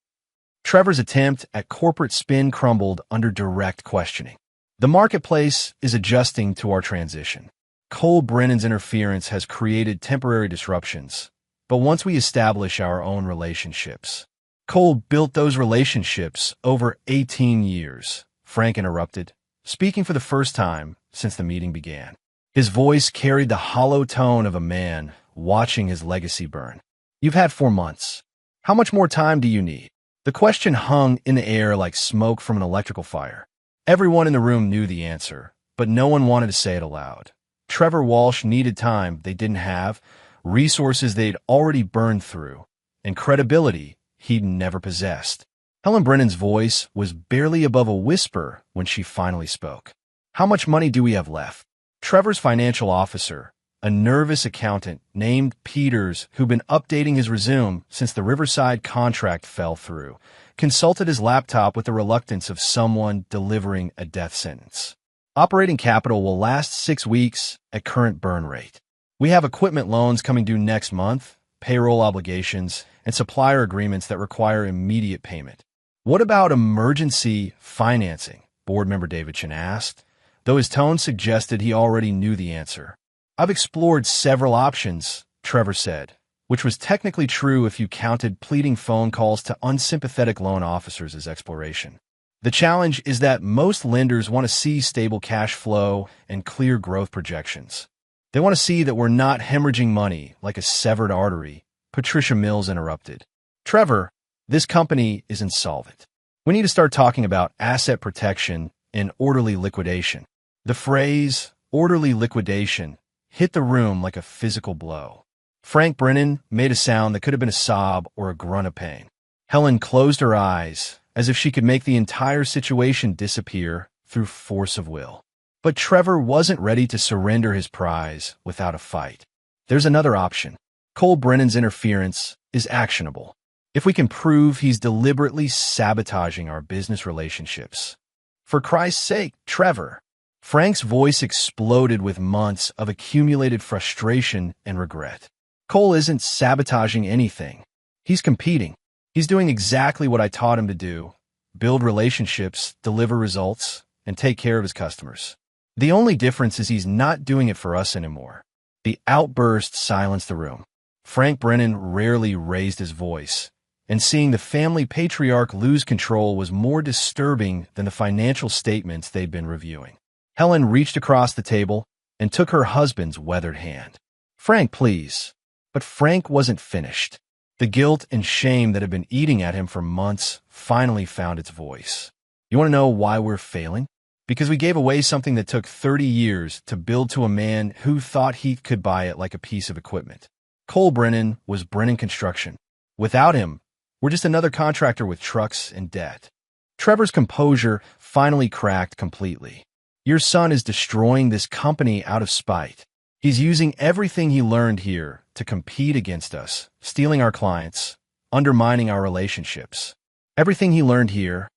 A: Trevor's attempt at corporate spin crumbled under direct questioning. The marketplace is adjusting to our transition. Cole Brennan's interference has created temporary disruptions, but once we establish our own relationships. Cole built those relationships over 18 years, Frank interrupted, speaking for the first time since the meeting began. His voice carried the hollow tone of a man watching his legacy burn. You've had 4 months. How much more time do you need? The question hung in the air like smoke from an electrical fire. Everyone in the room knew the answer, but no one wanted to say it aloud. Trevor Walsh needed time they didn't have, resources they'd already burned through, and credibility he'd never possessed. Helen Brennan's voice was barely above a whisper when she finally spoke. How much money do we have left? Trevor's financial officer, a nervous accountant named Peters who'd been updating his resume since the Riverside contract fell through, consulted his laptop with the reluctance of someone delivering a death sentence. Operating capital will last 6 weeks at current burn rate. We have equipment loans coming due next month, payroll obligations, and supplier agreements that require immediate payment. What about emergency financing? Board member Davidson asked, though his tone suggested he already knew the answer. I've explored several options, Trevor said, which was technically true if you counted pleading phone calls to unsympathetic loan officers as exploration. The challenge is that most lenders want to see stable cash flow and clear growth projections. They want to see that we're not hemorrhaging money like a severed artery, Patricia Mills interrupted. Trevor, this company is insolvent. We need to start talking about asset protection and orderly liquidation. The phrase, orderly liquidation, hit the room like a physical blow. Frank Brennan made a sound that could have been a sob or a grunt of pain. Helen closed her eyes, as if she could make the entire situation disappear through force of will. But Trevor wasn't ready to surrender his prize without a fight. There's another option. Cole Brennan's interference is actionable. If we can prove he's deliberately sabotaging our business relationships. For Christ's sake, Trevor. Frank's voice exploded with months of accumulated frustration and regret. Cole isn't sabotaging anything. He's competing. He's doing exactly what I taught him to do: build relationships, deliver results, and take care of his customers. The only difference is he's not doing it for us anymore. The outburst silenced the room. Frank Brennan rarely raised his voice, and seeing the family patriarch lose control was more disturbing than the financial statements they'd been reviewing. Helen reached across the table and took her husband's weathered hand. Frank, please. But Frank wasn't finished. The guilt and shame that had been eating at him for months finally found its voice. You want to know why we're failing? Because we gave away something that took 30 years to build to a man who thought he could buy it like a piece of equipment. Cole Brennan was Brennan Construction. Without him, we're just another contractor with trucks and debt. Trevor's composure finally cracked completely. Your son is destroying this company out of spite. He's using everything he learned here to compete against us, stealing our clients, undermining our relationships. Everything he learned here.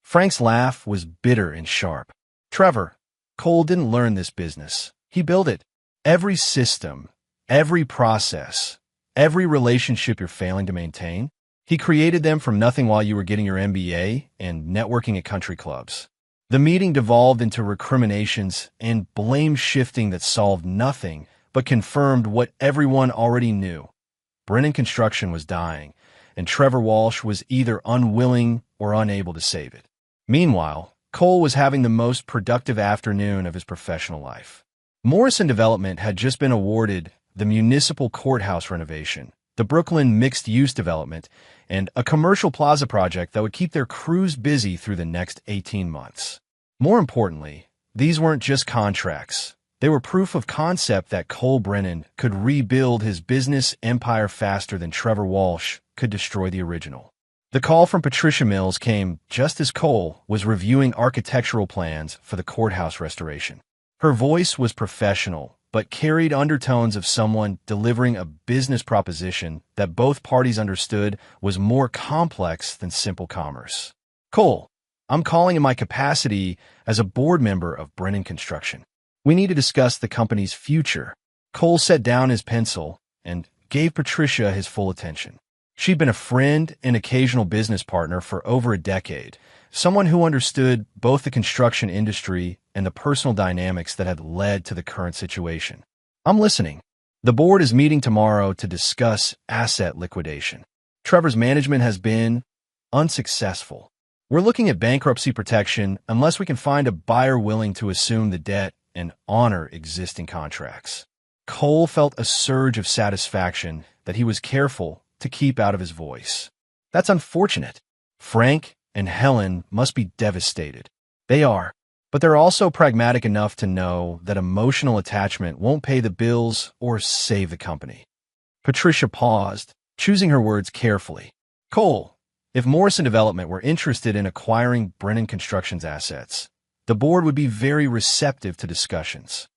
A: Frank's laugh was bitter and sharp. Trevor, Cole didn't learn this business. He built it. Every system, every process, every relationship you're failing to maintain, he created them from nothing while you were getting your MBA and networking at country clubs. The meeting devolved into recriminations and blame shifting that solved nothing but confirmed what everyone already knew. Brennan Construction was dying, and Trevor Walsh was either unwilling or unable to save it. Meanwhile, Cole was having the most productive afternoon of his professional life. Morrison Development had just been awarded the municipal courthouse renovation, the Brooklyn mixed-use development, and a commercial plaza project that would keep their crews busy through the next 18 months. More importantly, these weren't just contracts. They were proof of concept that Cole Brennan could rebuild his business empire faster than Trevor Walsh could destroy the original. The call from Patricia Mills came just as Cole was reviewing architectural plans for the courthouse restoration. Her voice was professional, but carried undertones of someone delivering a business proposition that both parties understood was more complex than simple commerce. Cole, I'm calling in my capacity as a board member of Brennan Construction. We need to discuss the company's future. Cole set down his pencil and gave Patricia his full attention. She'd been a friend and occasional business partner for over a decade, someone who understood both the construction industry and the personal dynamics that had led to the current situation. I'm listening. The board is meeting tomorrow to discuss asset liquidation. Trevor's management has been unsuccessful. We're looking at bankruptcy protection unless we can find a buyer willing to assume the debt and honor existing contracts. Cole felt a surge of satisfaction that he was careful to keep out of his voice. That's unfortunate. Frank and Helen must be devastated. They are, but they're also pragmatic enough to know that emotional attachment won't pay the bills or save the company. Patricia paused, choosing her words carefully. Cole, if Morrison Development were interested in acquiring Brennan Construction's assets, the board would be very receptive to discussions.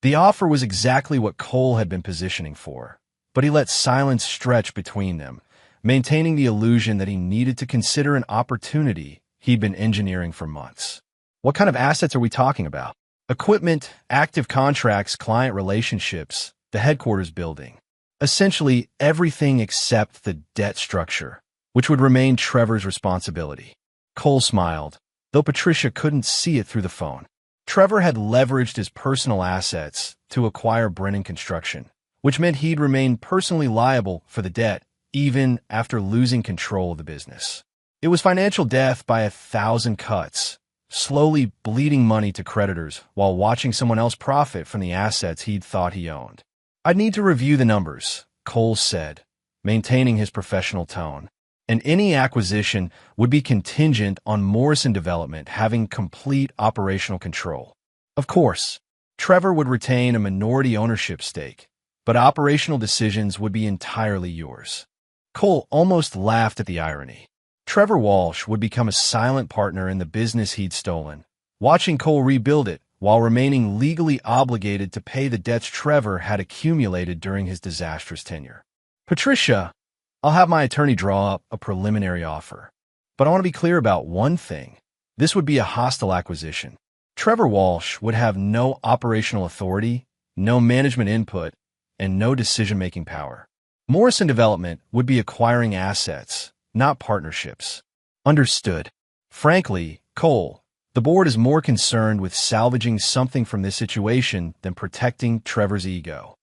A: The offer was exactly what Cole had been positioning for, but he let silence stretch between them, maintaining the illusion that he needed to consider an opportunity he'd been engineering for months. What kind of assets are we talking about? Equipment, active contracts, client relationships, the headquarters building. Essentially everything except the debt structure, which would remain Trevor's responsibility. Cole smiled, though Patricia couldn't see it through the phone. Trevor had leveraged his personal assets to acquire Brennan Construction, which meant he'd remain personally liable for the debt even after losing control of the business. It was financial death by 1,000 cuts, slowly bleeding money to creditors while watching someone else profit from the assets he'd thought he owned. I'd need to review the numbers, Cole said, maintaining his professional tone. And any acquisition would be contingent on Morrison Development having complete operational control. Of course, Trevor would retain a minority ownership stake, but operational decisions would be entirely yours. Cole almost laughed at the irony. Trevor Walsh would become a silent partner in the business he'd stolen, watching Cole rebuild it while remaining legally obligated to pay the debts Trevor had accumulated during his disastrous tenure. Patricia, I'll have my attorney draw up a preliminary offer. But I want to be clear about one thing. This would be a hostile acquisition. Trevor Walsh would have no operational authority, no management input, and no decision-making power. Morrison Development would be acquiring assets, not partnerships. Understood. Frankly, Cole, the board is more concerned with salvaging something from this situation than protecting Trevor's ego.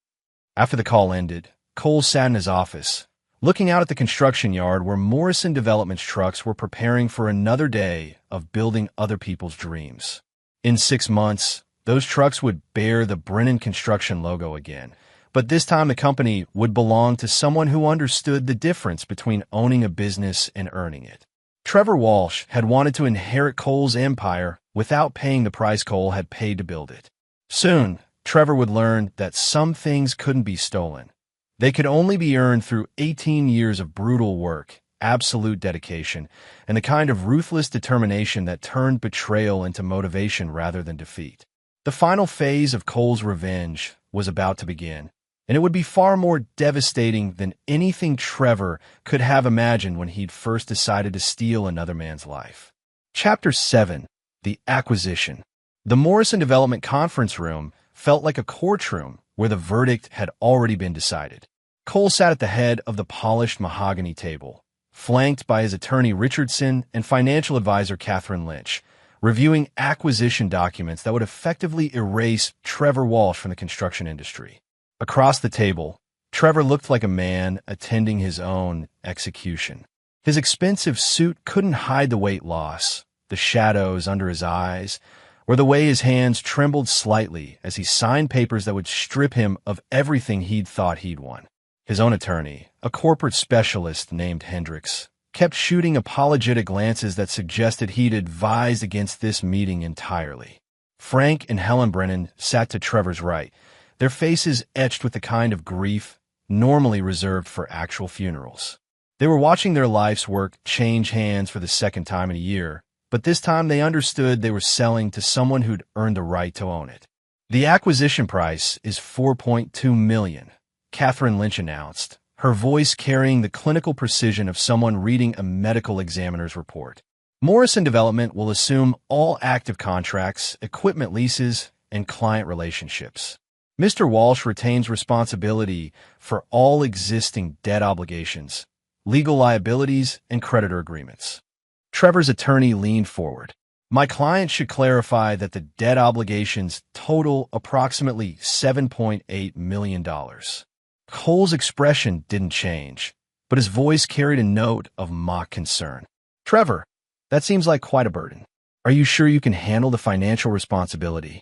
A: After the call ended, Cole sat in his office, looking out at the construction yard where Morrison Development's trucks were preparing for another day of building other people's dreams. In 6 months, those trucks would bear the Brennan Construction logo again, but this time the company would belong to someone who understood the difference between owning a business and earning it. Trevor Walsh had wanted to inherit Cole's empire without paying the price Cole had paid to build it. Soon, Trevor would learn that some things couldn't be stolen. They could only be earned through 18 years of brutal work, absolute dedication, and the kind of ruthless determination that turned betrayal into motivation rather than defeat. The final phase of Cole's revenge was about to begin, and it would be far more devastating than anything Trevor could have imagined when he'd first decided to steal another man's life. Chapter 7. The Acquisition. The Morrison Development Conference Room felt like a courtroom where the verdict had already been decided. Cole sat at the head of the polished mahogany table, flanked by his attorney Richardson and financial advisor Catherine Lynch, reviewing acquisition documents that would effectively erase Trevor Walsh from the construction industry. Across the table, Trevor looked like a man attending his own execution. His expensive suit couldn't hide the weight loss, the shadows under his eyes, or the way his hands trembled slightly as he signed papers that would strip him of everything he'd thought he'd won. His own attorney, a corporate specialist named Hendricks, kept shooting apologetic glances that suggested he'd advised against this meeting entirely. Frank and Helen Brennan sat to Trevor's right, their faces etched with the kind of grief normally reserved for actual funerals. They were watching their life's work change hands for the second time in a year, but this time they understood they were selling to someone who'd earned the right to own it. The acquisition price is $4.2 million, Catherine Lynch announced, her voice carrying the clinical precision of someone reading a medical examiner's report. Morrison Development will assume all active contracts, equipment leases, and client relationships. Mr. Walsh retains responsibility for all existing debt obligations, legal liabilities, and creditor agreements. Trevor's attorney leaned forward. My client should clarify that the debt obligations total approximately $7.8 million. Cole's expression didn't change, but his voice carried a note of mock concern. Trevor, that seems like quite a burden. Are you sure you can handle the financial responsibility?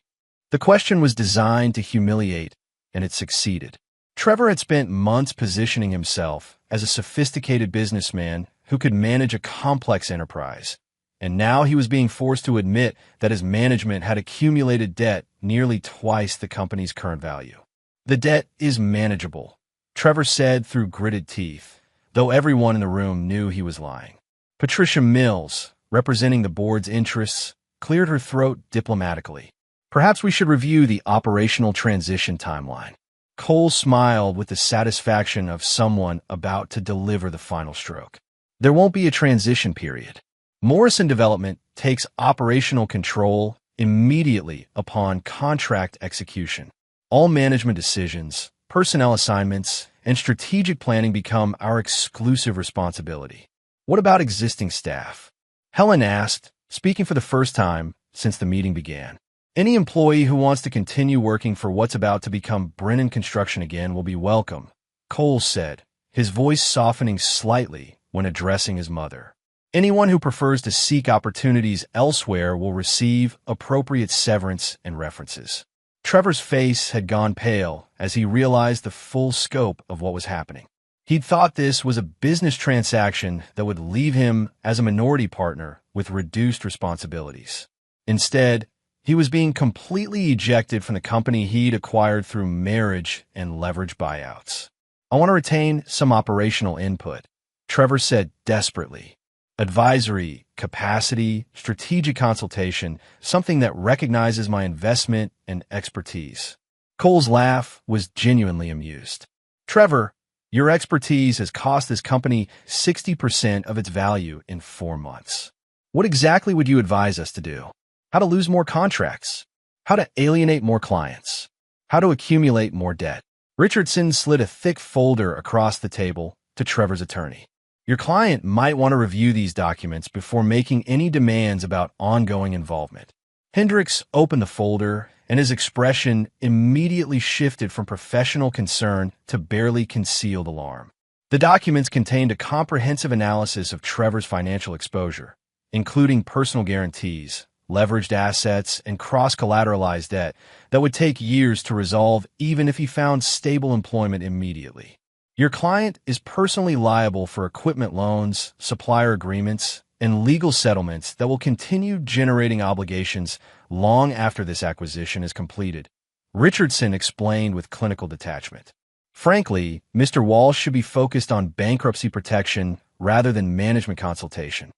A: The question was designed to humiliate, and it succeeded. Trevor had spent months positioning himself as a sophisticated businessman who could manage a complex enterprise, and now he was being forced to admit that his management had accumulated debt nearly twice the company's current value. The debt is manageable, Trevor said through gritted teeth, though everyone in the room knew he was lying. Patricia Mills, representing the board's interests, cleared her throat diplomatically. Perhaps we should review the operational transition timeline. Cole smiled with the satisfaction of someone about to deliver the final stroke. There won't be a transition period. Morrison Development takes operational control immediately upon contract execution. All management decisions, personnel assignments, and strategic planning become our exclusive responsibility. What about existing staff? Helen asked, speaking for the first time since the meeting began. Any employee who wants to continue working for what's about to become Brennan Construction again will be welcome, Cole said, his voice softening slightly when addressing his mother. Anyone who prefers to seek opportunities elsewhere will receive appropriate severance and references. Trevor's face had gone pale as he realized the full scope of what was happening. He'd thought this was a business transaction that would leave him as a minority partner with reduced responsibilities. Instead, he was being completely ejected from the company he'd acquired through marriage and leverage buyouts. I want to retain some operational input, Trevor said desperately. Advisory, capacity, strategic consultation, something that recognizes my investment and expertise. Cole's laugh was genuinely amused. Trevor, your expertise has cost this company 60% of its value in 4 months. What exactly would you advise us to do? How to lose more contracts? How to alienate more clients? How to accumulate more debt? Richardson slid a thick folder across the table to Trevor's attorney. Your client might want to review these documents before making any demands about ongoing involvement. Hendricks opened the folder, and his expression immediately shifted from professional concern to barely concealed alarm. The documents contained a comprehensive analysis of Trevor's financial exposure, including personal guarantees, leveraged assets, and cross-collateralized debt that would take years to resolve even if he found stable employment immediately. Your client is personally liable for equipment loans, supplier agreements, and legal settlements that will continue generating obligations long after this acquisition is completed, Richardson explained with clinical detachment. Frankly, Mr. Walsh should be focused on bankruptcy protection rather than management consultation.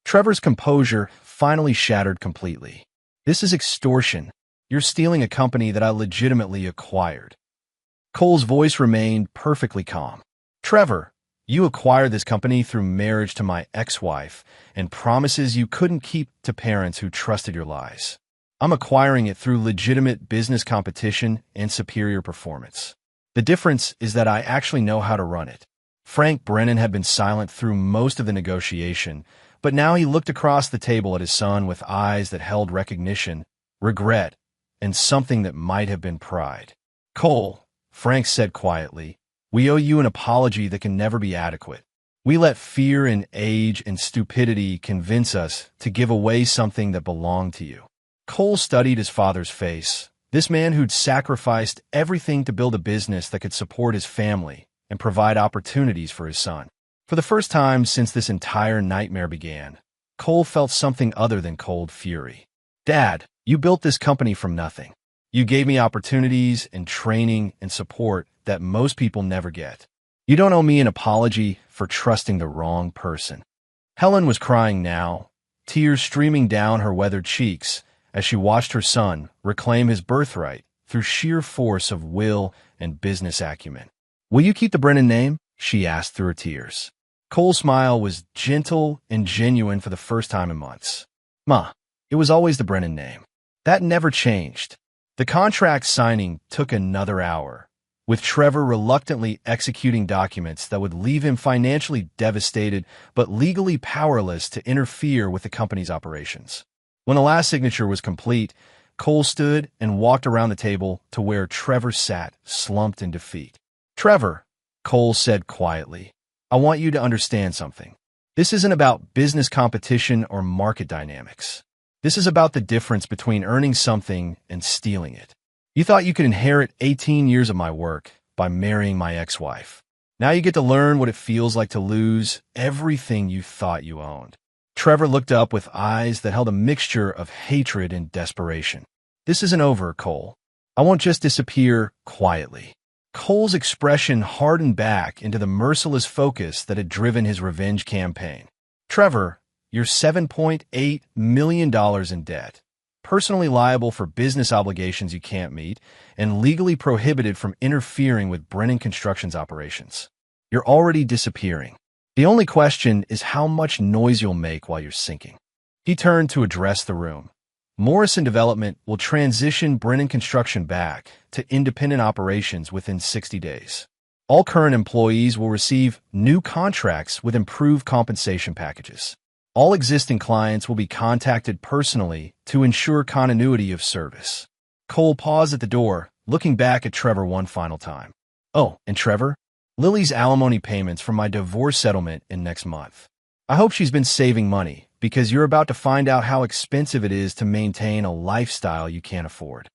A: Trevor's composure finally shattered completely. This is extortion. You're stealing a company that I legitimately acquired. Cole's voice remained perfectly calm. Trevor, you acquired this company through marriage to my ex-wife and promises you couldn't keep to parents who trusted your lies. I'm acquiring it through legitimate business competition and superior performance. The difference is that I actually know how to run it. Frank Brennan had been silent through most of the negotiation, but now he looked across the table at his son with eyes that held recognition, regret, and something that might have been pride. Cole, Frank said quietly, we owe you an apology that can never be adequate. We let fear and age and stupidity convince us to give away something that belonged to you. Cole studied his father's face, this man who'd sacrificed everything to build a business that could support his family and provide opportunities for his son. For the first time since this entire nightmare began, Cole felt something other than cold fury. Dad, you built this company from nothing. You gave me opportunities and training and support that most people never get. You don't owe me an apology for trusting the wrong person. Helen was crying now, tears streaming down her weathered cheeks as she watched her son reclaim his birthright through sheer force of will and business acumen. "Will you keep the Brennan name?" she asked through her tears. Cole's smile was gentle and genuine for the first time in months. "Ma, it was always the Brennan name. That never changed." The contract signing took another hour, with Trevor reluctantly executing documents that would leave him financially devastated but legally powerless to interfere with the company's operations. When the last signature was complete, Cole stood and walked around the table to where Trevor sat, slumped in defeat. "Trevor," Cole said quietly, "I want you to understand something. This isn't about business competition or market dynamics. This is about the difference between earning something and stealing it. You thought you could inherit 18 years of my work by marrying my ex-wife. Now you get to learn what it feels like to lose everything you thought you owned." Trevor looked up with eyes that held a mixture of hatred and desperation. "This isn't over, Cole. I won't just disappear quietly." Cole's expression hardened back into the merciless focus that had driven his revenge campaign. "Trevor, you're $7.8 million in debt, personally liable for business obligations you can't meet, and legally prohibited from interfering with Brennan Construction's operations. You're already disappearing. The only question is how much noise you'll make while you're sinking." He turned to address the room. "Morrison Development will transition Brennan Construction back to independent operations within 60 days. All current employees will receive new contracts with improved compensation packages. All existing clients will be contacted personally to ensure continuity of service." Cole paused at the door, looking back at Trevor one final time. "Oh, and Trevor, Lily's alimony payments from my divorce settlement in next month. I hope she's been saving money, because you're about to find out how expensive it is to maintain a lifestyle you can't afford."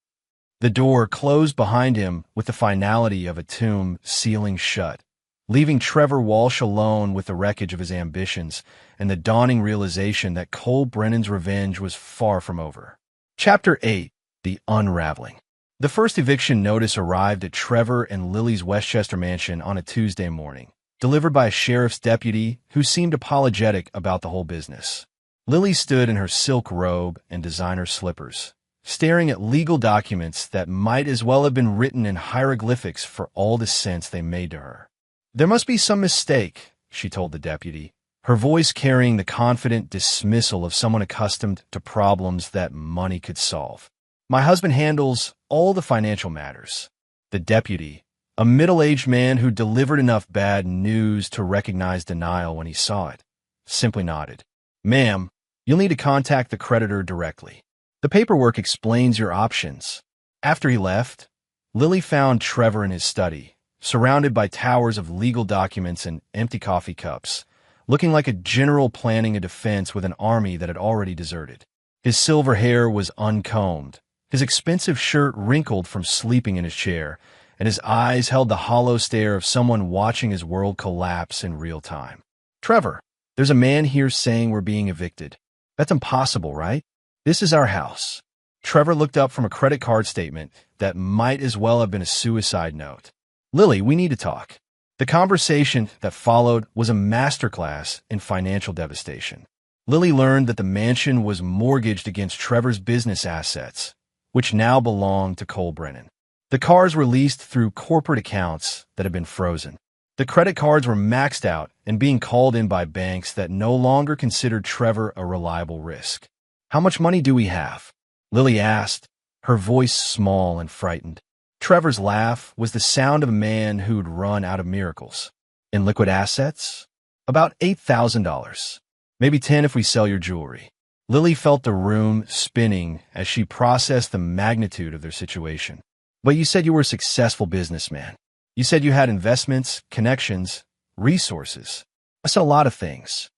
A: The door closed behind him with the finality of a tomb sealing shut, leaving Trevor Walsh alone with the wreckage of his ambitions and the dawning realization that Cole Brennan's revenge was far from over. Chapter 8. The Unraveling. The first eviction notice arrived at Trevor and Lily's Westchester mansion on a Tuesday morning, delivered by a sheriff's deputy who seemed apologetic about the whole business. Lily stood in her silk robe and designer slippers, staring at legal documents that might as well have been written in hieroglyphics for all the sense they made to her. "There must be some mistake," she told the deputy, her voice carrying the confident dismissal of someone accustomed to problems that money could solve. "My husband handles all the financial matters." The deputy, a middle-aged man who delivered enough bad news to recognize denial when he saw it, simply nodded. "Ma'am, you'll need to contact the creditor directly. The paperwork explains your options." After he left, Lily found Trevor in his study, surrounded by towers of legal documents and empty coffee cups, looking like a general planning a defense with an army that had already deserted. His silver hair was uncombed, his expensive shirt wrinkled from sleeping in his chair, and his eyes held the hollow stare of someone watching his world collapse in real time. "Trevor, there's a man here saying we're being evicted. That's impossible, right? This is our house." Trevor looked up from a credit card statement that might as well have been a suicide note. "Lily, we need to talk." The conversation that followed was a masterclass in financial devastation. Lily learned that the mansion was mortgaged against Trevor's business assets, which now belonged to Cole Brennan. The cars were leased through corporate accounts that had been frozen. The credit cards were maxed out and being called in by banks that no longer considered Trevor a reliable risk. "How much money do we have?" Lily asked, her voice small and frightened. Trevor's laugh was the sound of a man who'd run out of miracles. "In liquid assets? About $8,000. Maybe 10 if we sell your jewelry." Lily felt the room spinning as she processed the magnitude of their situation. "But you said you were a successful businessman. You said you had investments, connections, resources. That's a lot of things."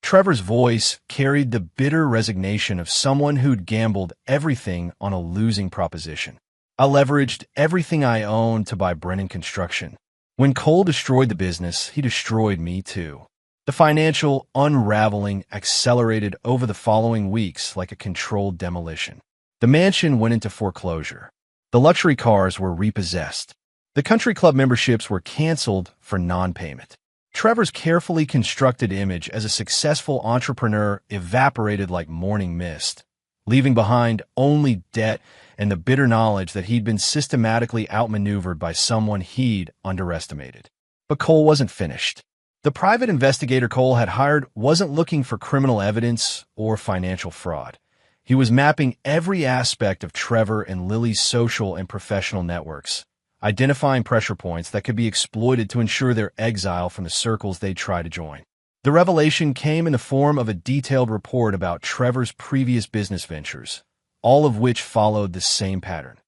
A: Trevor's voice carried the bitter resignation of someone who'd gambled everything on a losing proposition. "I leveraged everything I owned to buy Brennan Construction. When Cole destroyed the business, he destroyed me too." The financial unraveling accelerated over the following weeks like a controlled demolition. The mansion went into foreclosure. The luxury cars were repossessed. The country club memberships were canceled for non-payment. Trevor's carefully constructed image as a successful entrepreneur evaporated like morning mist, leaving behind only debt and the bitter knowledge that he'd been systematically outmaneuvered by someone he'd underestimated. But Cole wasn't finished. The private investigator Cole had hired wasn't looking for criminal evidence or financial fraud. He was mapping every aspect of Trevor and Lily's social and professional networks, identifying pressure points that could be exploited to ensure their exile from the circles they'd try to join. The revelation came in the form of a detailed report about Trevor's previous business ventures, all of which followed the same pattern.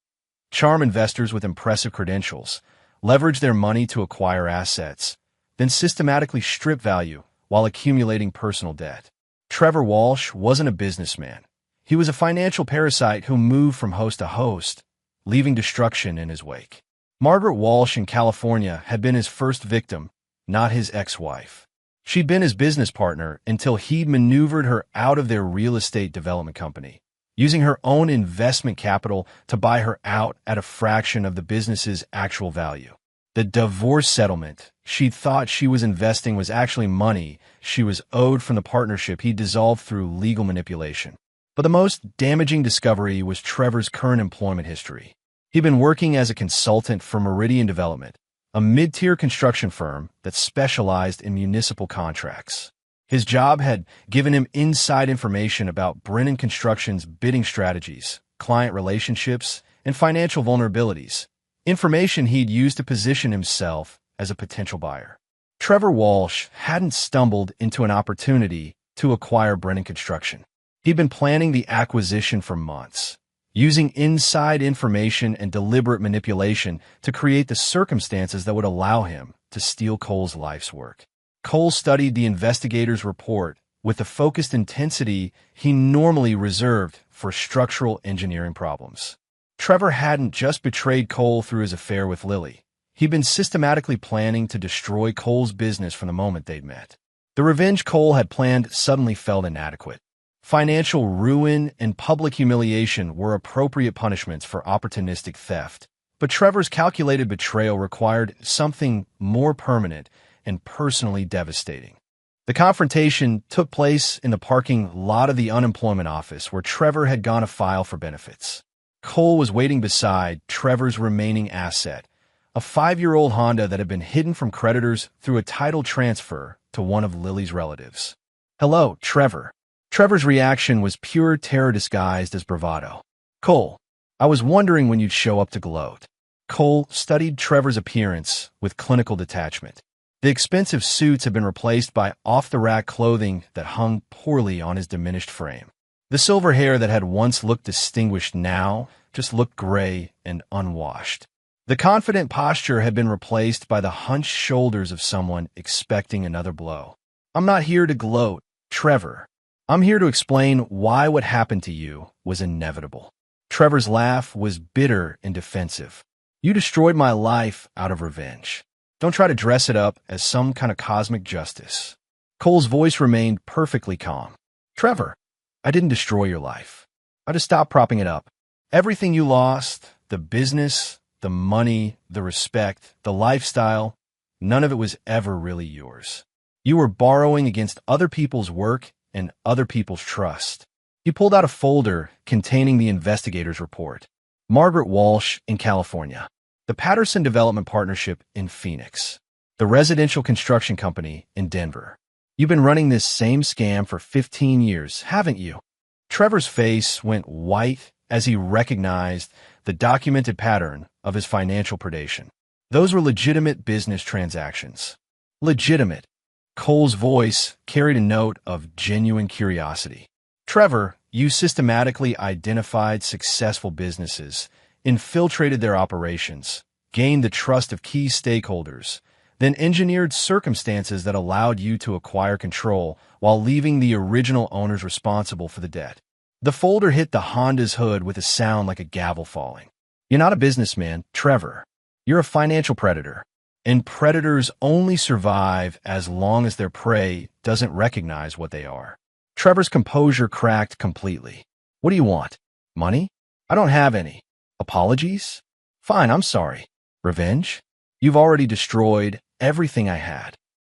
A: Charm investors with impressive credentials, leverage their money to acquire assets, then systematically strip value while accumulating personal debt. Trevor Walsh wasn't a businessman. He was a financial parasite who moved from host to host, leaving destruction in his wake. Margaret Walsh in California had been his first victim, not his ex-wife. She'd been his business partner until he'd maneuvered her out of their real estate development company, using her own investment capital to buy her out at a fraction of the business's actual value. The divorce settlement she thought she was investing was actually money she was owed from the partnership he dissolved through legal manipulation. But the most damaging discovery was Trevor's current employment history. He'd been working as a consultant for Meridian Development, a mid-tier construction firm that specialized in municipal contracts. His job had given him inside information about Brennan Construction's bidding strategies, client relationships, and financial vulnerabilities, information he'd used to position himself as a potential buyer. Trevor Walsh hadn't stumbled into an opportunity to acquire Brennan Construction. He'd been planning the acquisition for months, using inside information and deliberate manipulation to create the circumstances that would allow him to steal Cole's life's work. Cole studied the investigator's report with the focused intensity he normally reserved for structural engineering problems. Trevor hadn't just betrayed Cole through his affair with Lily. He'd been systematically planning to destroy Cole's business from the moment they'd met. The revenge Cole had planned suddenly felt inadequate. Financial ruin and public humiliation were appropriate punishments for opportunistic theft, but Trevor's calculated betrayal required something more permanent and personally devastating. The confrontation took place in the parking lot of the unemployment office where Trevor had gone to file for benefits. Cole was waiting beside Trevor's remaining asset, a 5-year-old Honda that had been hidden from creditors through a title transfer to one of Lily's relatives. "Hello, Trevor." Trevor's reaction was pure terror disguised as bravado. "Cole, I was wondering when you'd show up to gloat." Cole studied Trevor's appearance with clinical detachment. The expensive suits had been replaced by off-the-rack clothing that hung poorly on his diminished frame. The silver hair that had once looked distinguished now just looked gray and unwashed. The confident posture had been replaced by the hunched shoulders of someone expecting another blow. "I'm not here to gloat, Trevor. I'm here to explain why what happened to you was inevitable." Trevor's laugh was bitter and defensive. "You destroyed my life out of revenge. Don't try to dress it up as some kind of cosmic justice." Cole's voice remained perfectly calm. "Trevor, I didn't destroy your life. I just stopped propping it up. Everything you lost, the business, the money, the respect, the lifestyle, none of it was ever really yours. You were borrowing against other people's work and other people's trust." He pulled out a folder containing the investigator's report. Margaret Walsh in California, the Patterson Development Partnership in Phoenix, the residential construction company in Denver. "You've been running this same scam for 15 years, haven't you?" Trevor's face went white as he recognized the documented pattern of his financial predation. Those were legitimate business transactions. Legitimate. Cole's voice carried a note of genuine curiosity. "Trevor, you systematically identified successful businesses, infiltrated their operations, gained the trust of key stakeholders, then engineered circumstances that allowed you to acquire control while leaving the original owners responsible for the debt." The folder hit the Honda's hood with a sound like a gavel falling. "You're not a businessman, Trevor. You're a financial predator. And predators only survive as long as their prey doesn't recognize what they are." Trevor's composure cracked completely. "What do you want? Money? I don't have any. Apologies? Fine, I'm sorry. Revenge? You've already destroyed everything I had."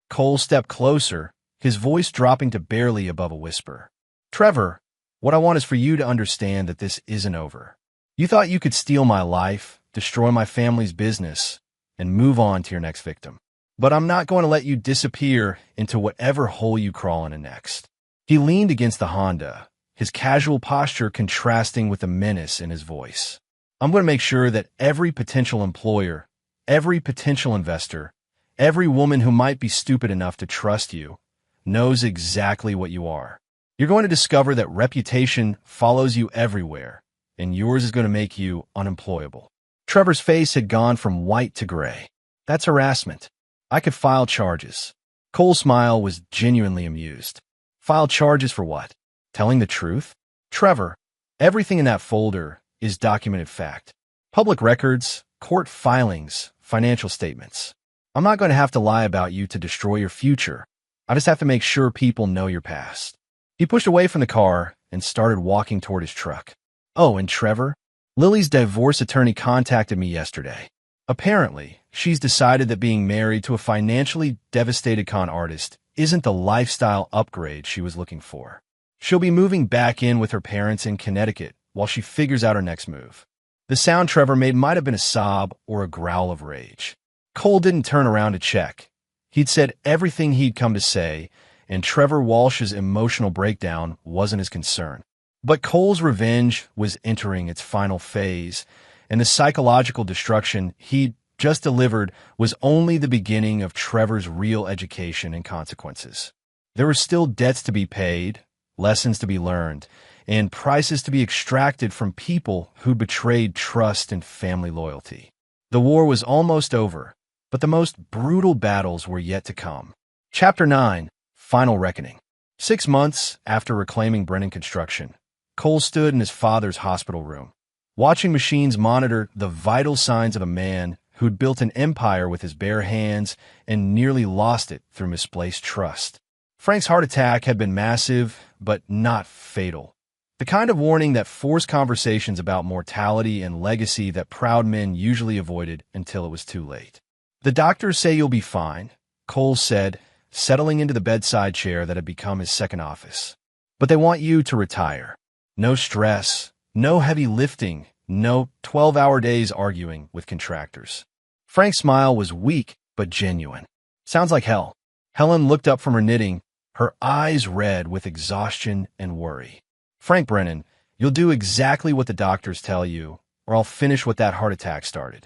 A: Cole stepped closer, his voice dropping to barely above a whisper. "Trevor, What I want is for you to understand that this isn't over. You thought you could steal my life, destroy my family's business, and move on to your next victim. But I'm not going to let you disappear into whatever hole you crawl into next. He leaned against the Honda, his casual posture contrasting with the menace in his voice. I'm going to make sure that every potential employer, every potential investor, every woman who might be stupid enough to trust you, knows exactly what you are. You're going to discover that reputation follows you everywhere, and yours is going to make you unemployable. Trevor's face had gone from white to gray. That's harassment. I could file charges. Cole's smile was genuinely amused. File charges for what? Telling the truth? Trevor, everything in that folder is documented fact. Public records, court filings, financial statements. I'm not going to have to lie about you to destroy your future. I just have to make sure people know your past. He pushed away from the car and started walking toward his truck. Oh, and Trevor? Lily's divorce attorney contacted me yesterday. Apparently, she's decided that being married to a financially devastated con artist isn't the lifestyle upgrade she was looking for. She'll be moving back in with her parents in Connecticut while she figures out her next move. The sound Trevor made might have been a sob or a growl of rage. Cole didn't turn around to check. He'd said everything he'd come to say, and Trevor Walsh's emotional breakdown wasn't his concern. But Cole's revenge was entering its final phase, and the psychological destruction he'd just delivered was only the beginning of Trevor's real education and consequences. There were still debts to be paid, lessons to be learned, and prices to be extracted from people who'd betrayed trust and family loyalty. The war was almost over, but the most brutal battles were yet to come. Chapter 9, Final Reckoning. 6 months after reclaiming Brennan Construction, Cole stood in his father's hospital room, watching machines monitor the vital signs of a man who'd built an empire with his bare hands and nearly lost it through misplaced trust. Frank's heart attack had been massive, but not fatal. The kind of warning that forced conversations about mortality and legacy that proud men usually avoided until it was too late. The doctors say you'll be fine, Cole said, settling into the bedside chair that had become his second office. But they want you to retire. No stress, no heavy lifting, no 12-hour days arguing with contractors. Frank's smile was weak but genuine. Sounds like hell. Helen looked up from her knitting, her eyes red with exhaustion and worry. Frank Brennan, you'll do exactly what the doctors tell you, or I'll finish what that heart attack started.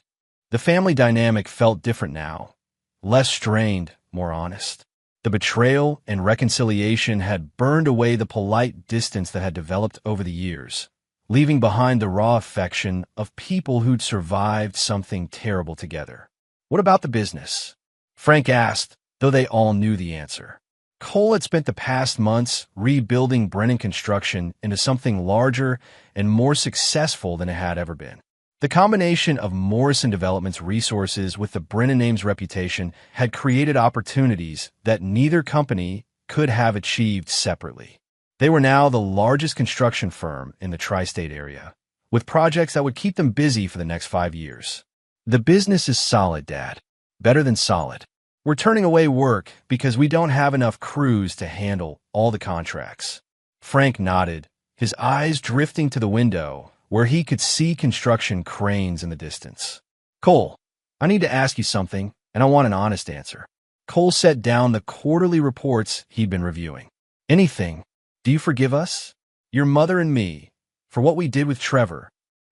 A: The family dynamic felt different now. Less strained, more honest. The betrayal and reconciliation had burned away the polite distance that had developed over the years, leaving behind the raw affection of people who'd survived something terrible together. What about the business? Frank asked, though they all knew the answer. Cole had spent the past months rebuilding Brennan Construction into something larger and more successful than it had ever been. The combination of Morrison Development's resources with the Brennan name's reputation had created opportunities that neither company could have achieved separately. They were now the largest construction firm in the tri-state area, with projects that would keep them busy for the next 5 years. The business is solid, Dad. Better than solid. We're turning away work because we don't have enough crews to handle all the contracts. Frank nodded, his eyes drifting to the window, where he could see construction cranes in the distance. Cole, I need to ask you something, and I want an honest answer. Cole set down the quarterly reports he'd been reviewing. Anything. Do you forgive us? Your mother and me, for what we did with Trevor.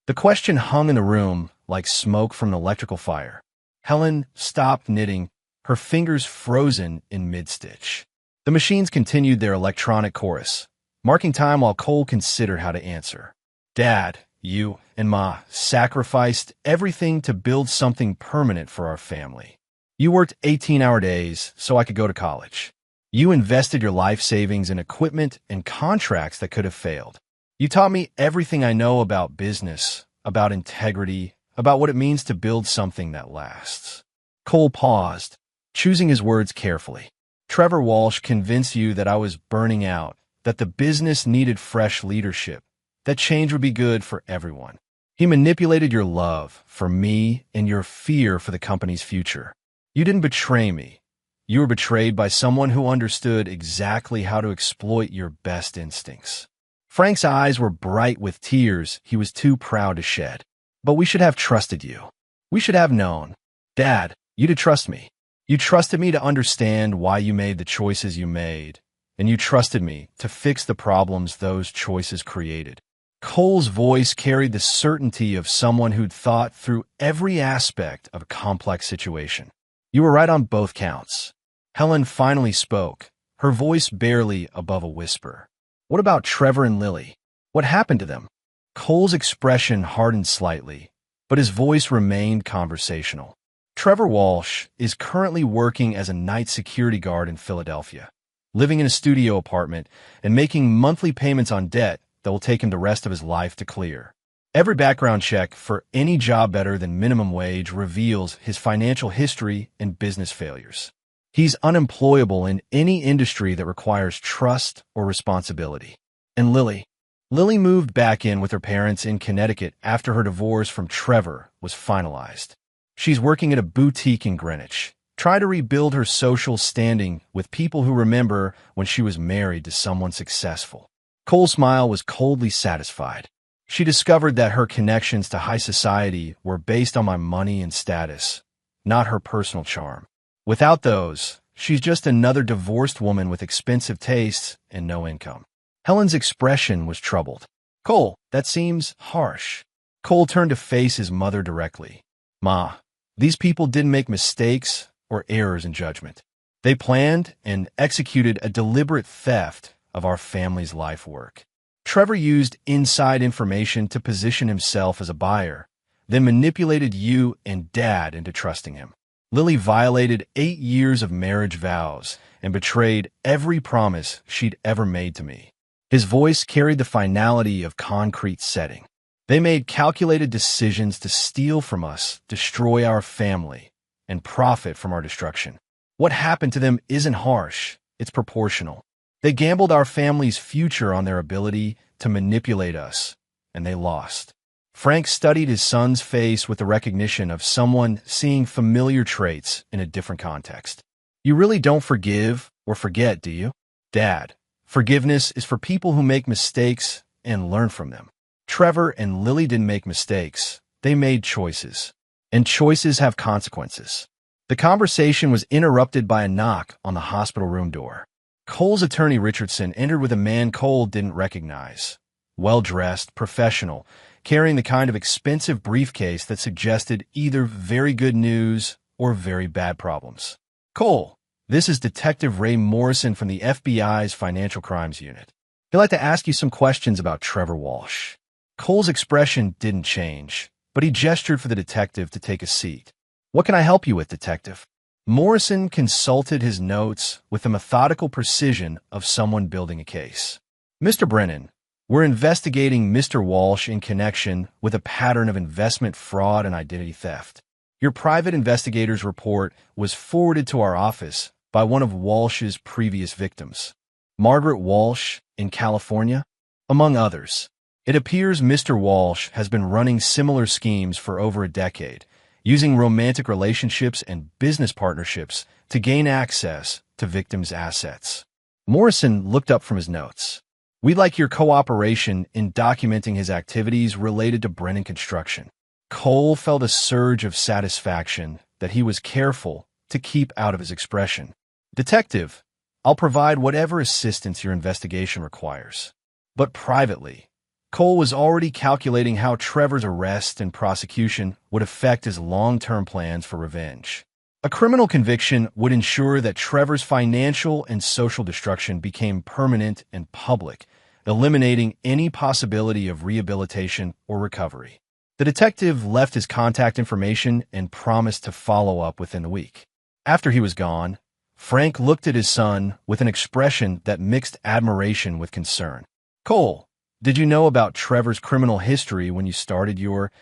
A: The question hung in the room like smoke from an electrical fire. Helen stopped knitting, her fingers frozen in mid-stitch. The machines continued their electronic chorus, marking time while Cole considered how to answer. Dad, you and Ma sacrificed everything to build something permanent for our family. You worked 18-hour days so I could go to college. You invested your life savings in equipment and contracts that could have failed. You taught me everything I know about business, about integrity, about what it means to build something that lasts. Cole paused, choosing his words carefully. Trevor Walsh convinced you that I was burning out, that the business needed fresh leadership, that change would be good for everyone. He manipulated your love for me and your fear for the company's future. You didn't betray me. You were betrayed by someone who understood exactly how to exploit your best instincts. Frank's eyes were bright with tears he was too proud to shed. But we should have trusted you. We should have known. Dad, you to trust me. You trusted me to understand why you made the choices you made, and you trusted me to fix the problems those choices created. Cole's voice carried the certainty of someone who'd thought through every aspect of a complex situation. You were right on both counts. Helen finally spoke, her voice barely above a whisper. What about Trevor and Lily? What happened to them? Cole's expression hardened slightly, but his voice remained conversational. Trevor Walsh is currently working as a night security guard in Philadelphia, living in a studio apartment and making monthly payments on debt that will take him the rest of his life to clear. Every background check for any job better than minimum wage reveals his financial history and business failures. He's unemployable in any industry that requires trust or responsibility. And Lily moved back in with her parents in Connecticut after her divorce from Trevor was finalized. She's working at a boutique in Greenwich, trying to rebuild her social standing with people who remember when she was married to someone successful. Cole's smile was coldly satisfied. She discovered that her connections to high society were based on my money and status, not her personal charm. Without those, she's just another divorced woman with expensive tastes and no income. Helen's expression was troubled. Cole, that seems harsh. Cole turned to face his mother directly. Ma, these people didn't make mistakes or errors in judgment. They planned and executed a deliberate theft of our family's life work. Trevor used inside information to position himself as a buyer, then manipulated you and Dad into trusting him. Lily violated 8 years of marriage vows and betrayed every promise she'd ever made to me. His voice carried the finality of concrete setting. They made calculated decisions to steal from us, destroy our family, and profit from our destruction. What happened to them isn't harsh, it's proportional. They gambled our family's future on their ability to manipulate us, and they lost. Frank studied his son's face with the recognition of someone seeing familiar traits in a different context. You really don't forgive or forget, do you? Dad, forgiveness is for people who make mistakes and learn from them. Trevor and Lily didn't make mistakes. They made choices. And choices have consequences. The conversation was interrupted by a knock on the hospital room door. Cole's attorney Richardson entered with a man Cole didn't recognize. Well-dressed, professional, carrying the kind of expensive briefcase that suggested either very good news or very bad problems. Cole, this is Detective Ray Morrison from the FBI's Financial Crimes Unit. He'd like to ask you some questions about Trevor Walsh. Cole's expression didn't change, but he gestured for the detective to take a seat. What can I help you with, Detective? Morrison consulted his notes with the methodical precision of someone building a case. Mr. Brennan, we're investigating Mr. Walsh in connection with a pattern of investment fraud and identity theft. Your private investigator's report was forwarded to our office by one of Walsh's previous victims, Margaret Walsh in California, among others. It appears Mr. Walsh has been running similar schemes for over a decade, using romantic relationships and business partnerships to gain access to victims' assets. Morrison looked up from his notes. We'd like your cooperation in documenting his activities related to Brennan Construction. Cole felt a surge of satisfaction that he was careful to keep out of his expression. Detective, I'll provide whatever assistance your investigation requires. But privately, Cole was already calculating how Trevor's arrest and prosecution would affect his long-term plans for revenge. A criminal conviction would ensure that Trevor's financial and social destruction became permanent and public, eliminating any possibility of rehabilitation or recovery. The detective left his contact information and promised to follow up within the week. After he was gone, Frank looked at his son with an expression that mixed admiration with concern. Cole, did you know about Trevor's criminal history when you started your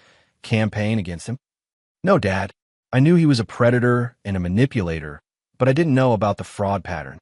A: campaign against him? No, Dad. I knew he was a predator and a manipulator, but I didn't know about the fraud pattern.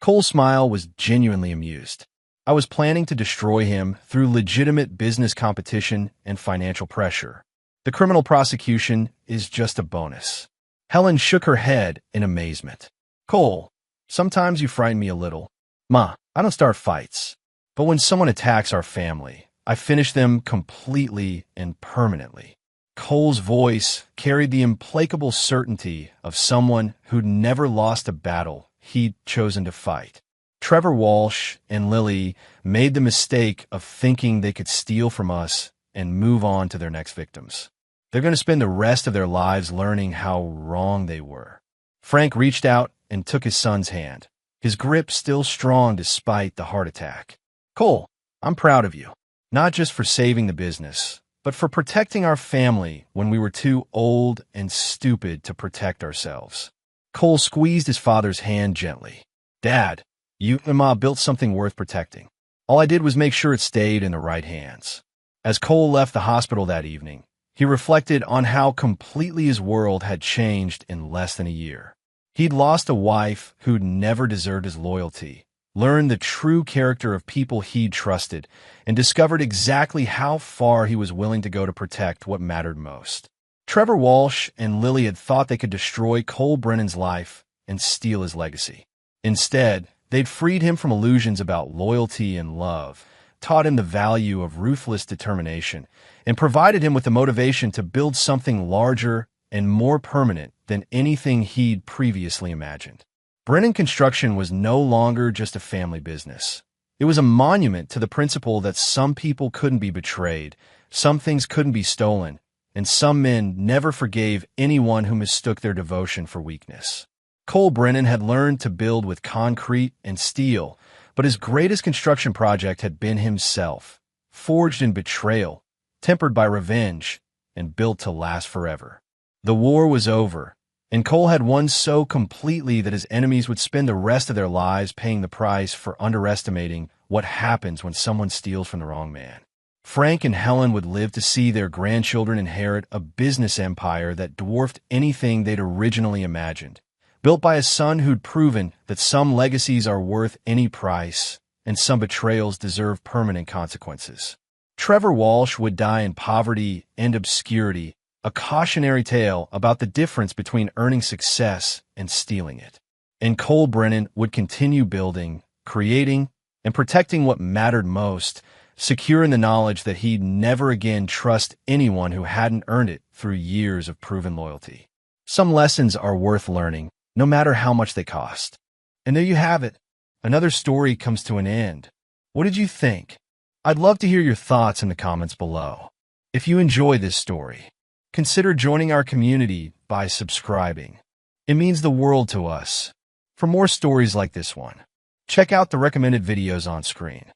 A: Cole's smile was genuinely amused. I was planning to destroy him through legitimate business competition and financial pressure. The criminal prosecution is just a bonus. Helen shook her head in amazement. Cole, sometimes you frighten me a little. Ma, I don't start fights. But when someone attacks our family, I finish them completely and permanently. Cole's voice carried the implacable certainty of someone who'd never lost a battle he'd chosen to fight. Trevor Walsh and Lily made the mistake of thinking they could steal from us and move on to their next victims. They're going to spend the rest of their lives learning how wrong they were. Frank reached out and took his son's hand, his grip still strong despite the heart attack. Cole, I'm proud of you, not just for saving the business, but for protecting our family when we were too old and stupid to protect ourselves. Cole squeezed his father's hand gently. Dad, you and Ma built something worth protecting. All I did was make sure it stayed in the right hands. As Cole left the hospital that evening, he reflected on how completely his world had changed in less than a year. He'd lost a wife who'd never deserved his loyalty, learned the true character of people he'd trusted, and discovered exactly how far he was willing to go to protect what mattered most. Trevor Walsh and Lily had thought they could destroy Cole Brennan's life and steal his legacy. Instead, they'd freed him from illusions about loyalty and love, taught him the value of ruthless determination, and provided him with the motivation to build something larger and more permanent than anything he'd previously imagined. Brennan Construction was no longer just a family business. It was a monument to the principle that some people couldn't be betrayed, some things couldn't be stolen, and some men never forgave anyone who mistook their devotion for weakness. Cole Brennan had learned to build with concrete and steel, but his greatest construction project had been himself, forged in betrayal, tempered by revenge, and built to last forever. The war was over, and Cole had won so completely that his enemies would spend the rest of their lives paying the price for underestimating what happens when someone steals from the wrong man. Frank and Helen would live to see their grandchildren inherit a business empire that dwarfed anything they'd originally imagined, built by a son who'd proven that some legacies are worth any price and some betrayals deserve permanent consequences. Trevor Walsh would die in poverty and obscurity, a cautionary tale about the difference between earning success and stealing it. And Cole Brennan would continue building, creating, and protecting what mattered most, secure in the knowledge that he'd never again trust anyone who hadn't earned it through years of proven loyalty. Some lessons are worth learning, no matter how much they cost. And there you have it. Another story comes to an end. What did you think? I'd love to hear your thoughts in the comments below. If you enjoy this story, consider joining our community by subscribing. It means the world to us. For more stories like this one, check out the recommended videos on screen.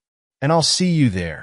A: And I'll see you there.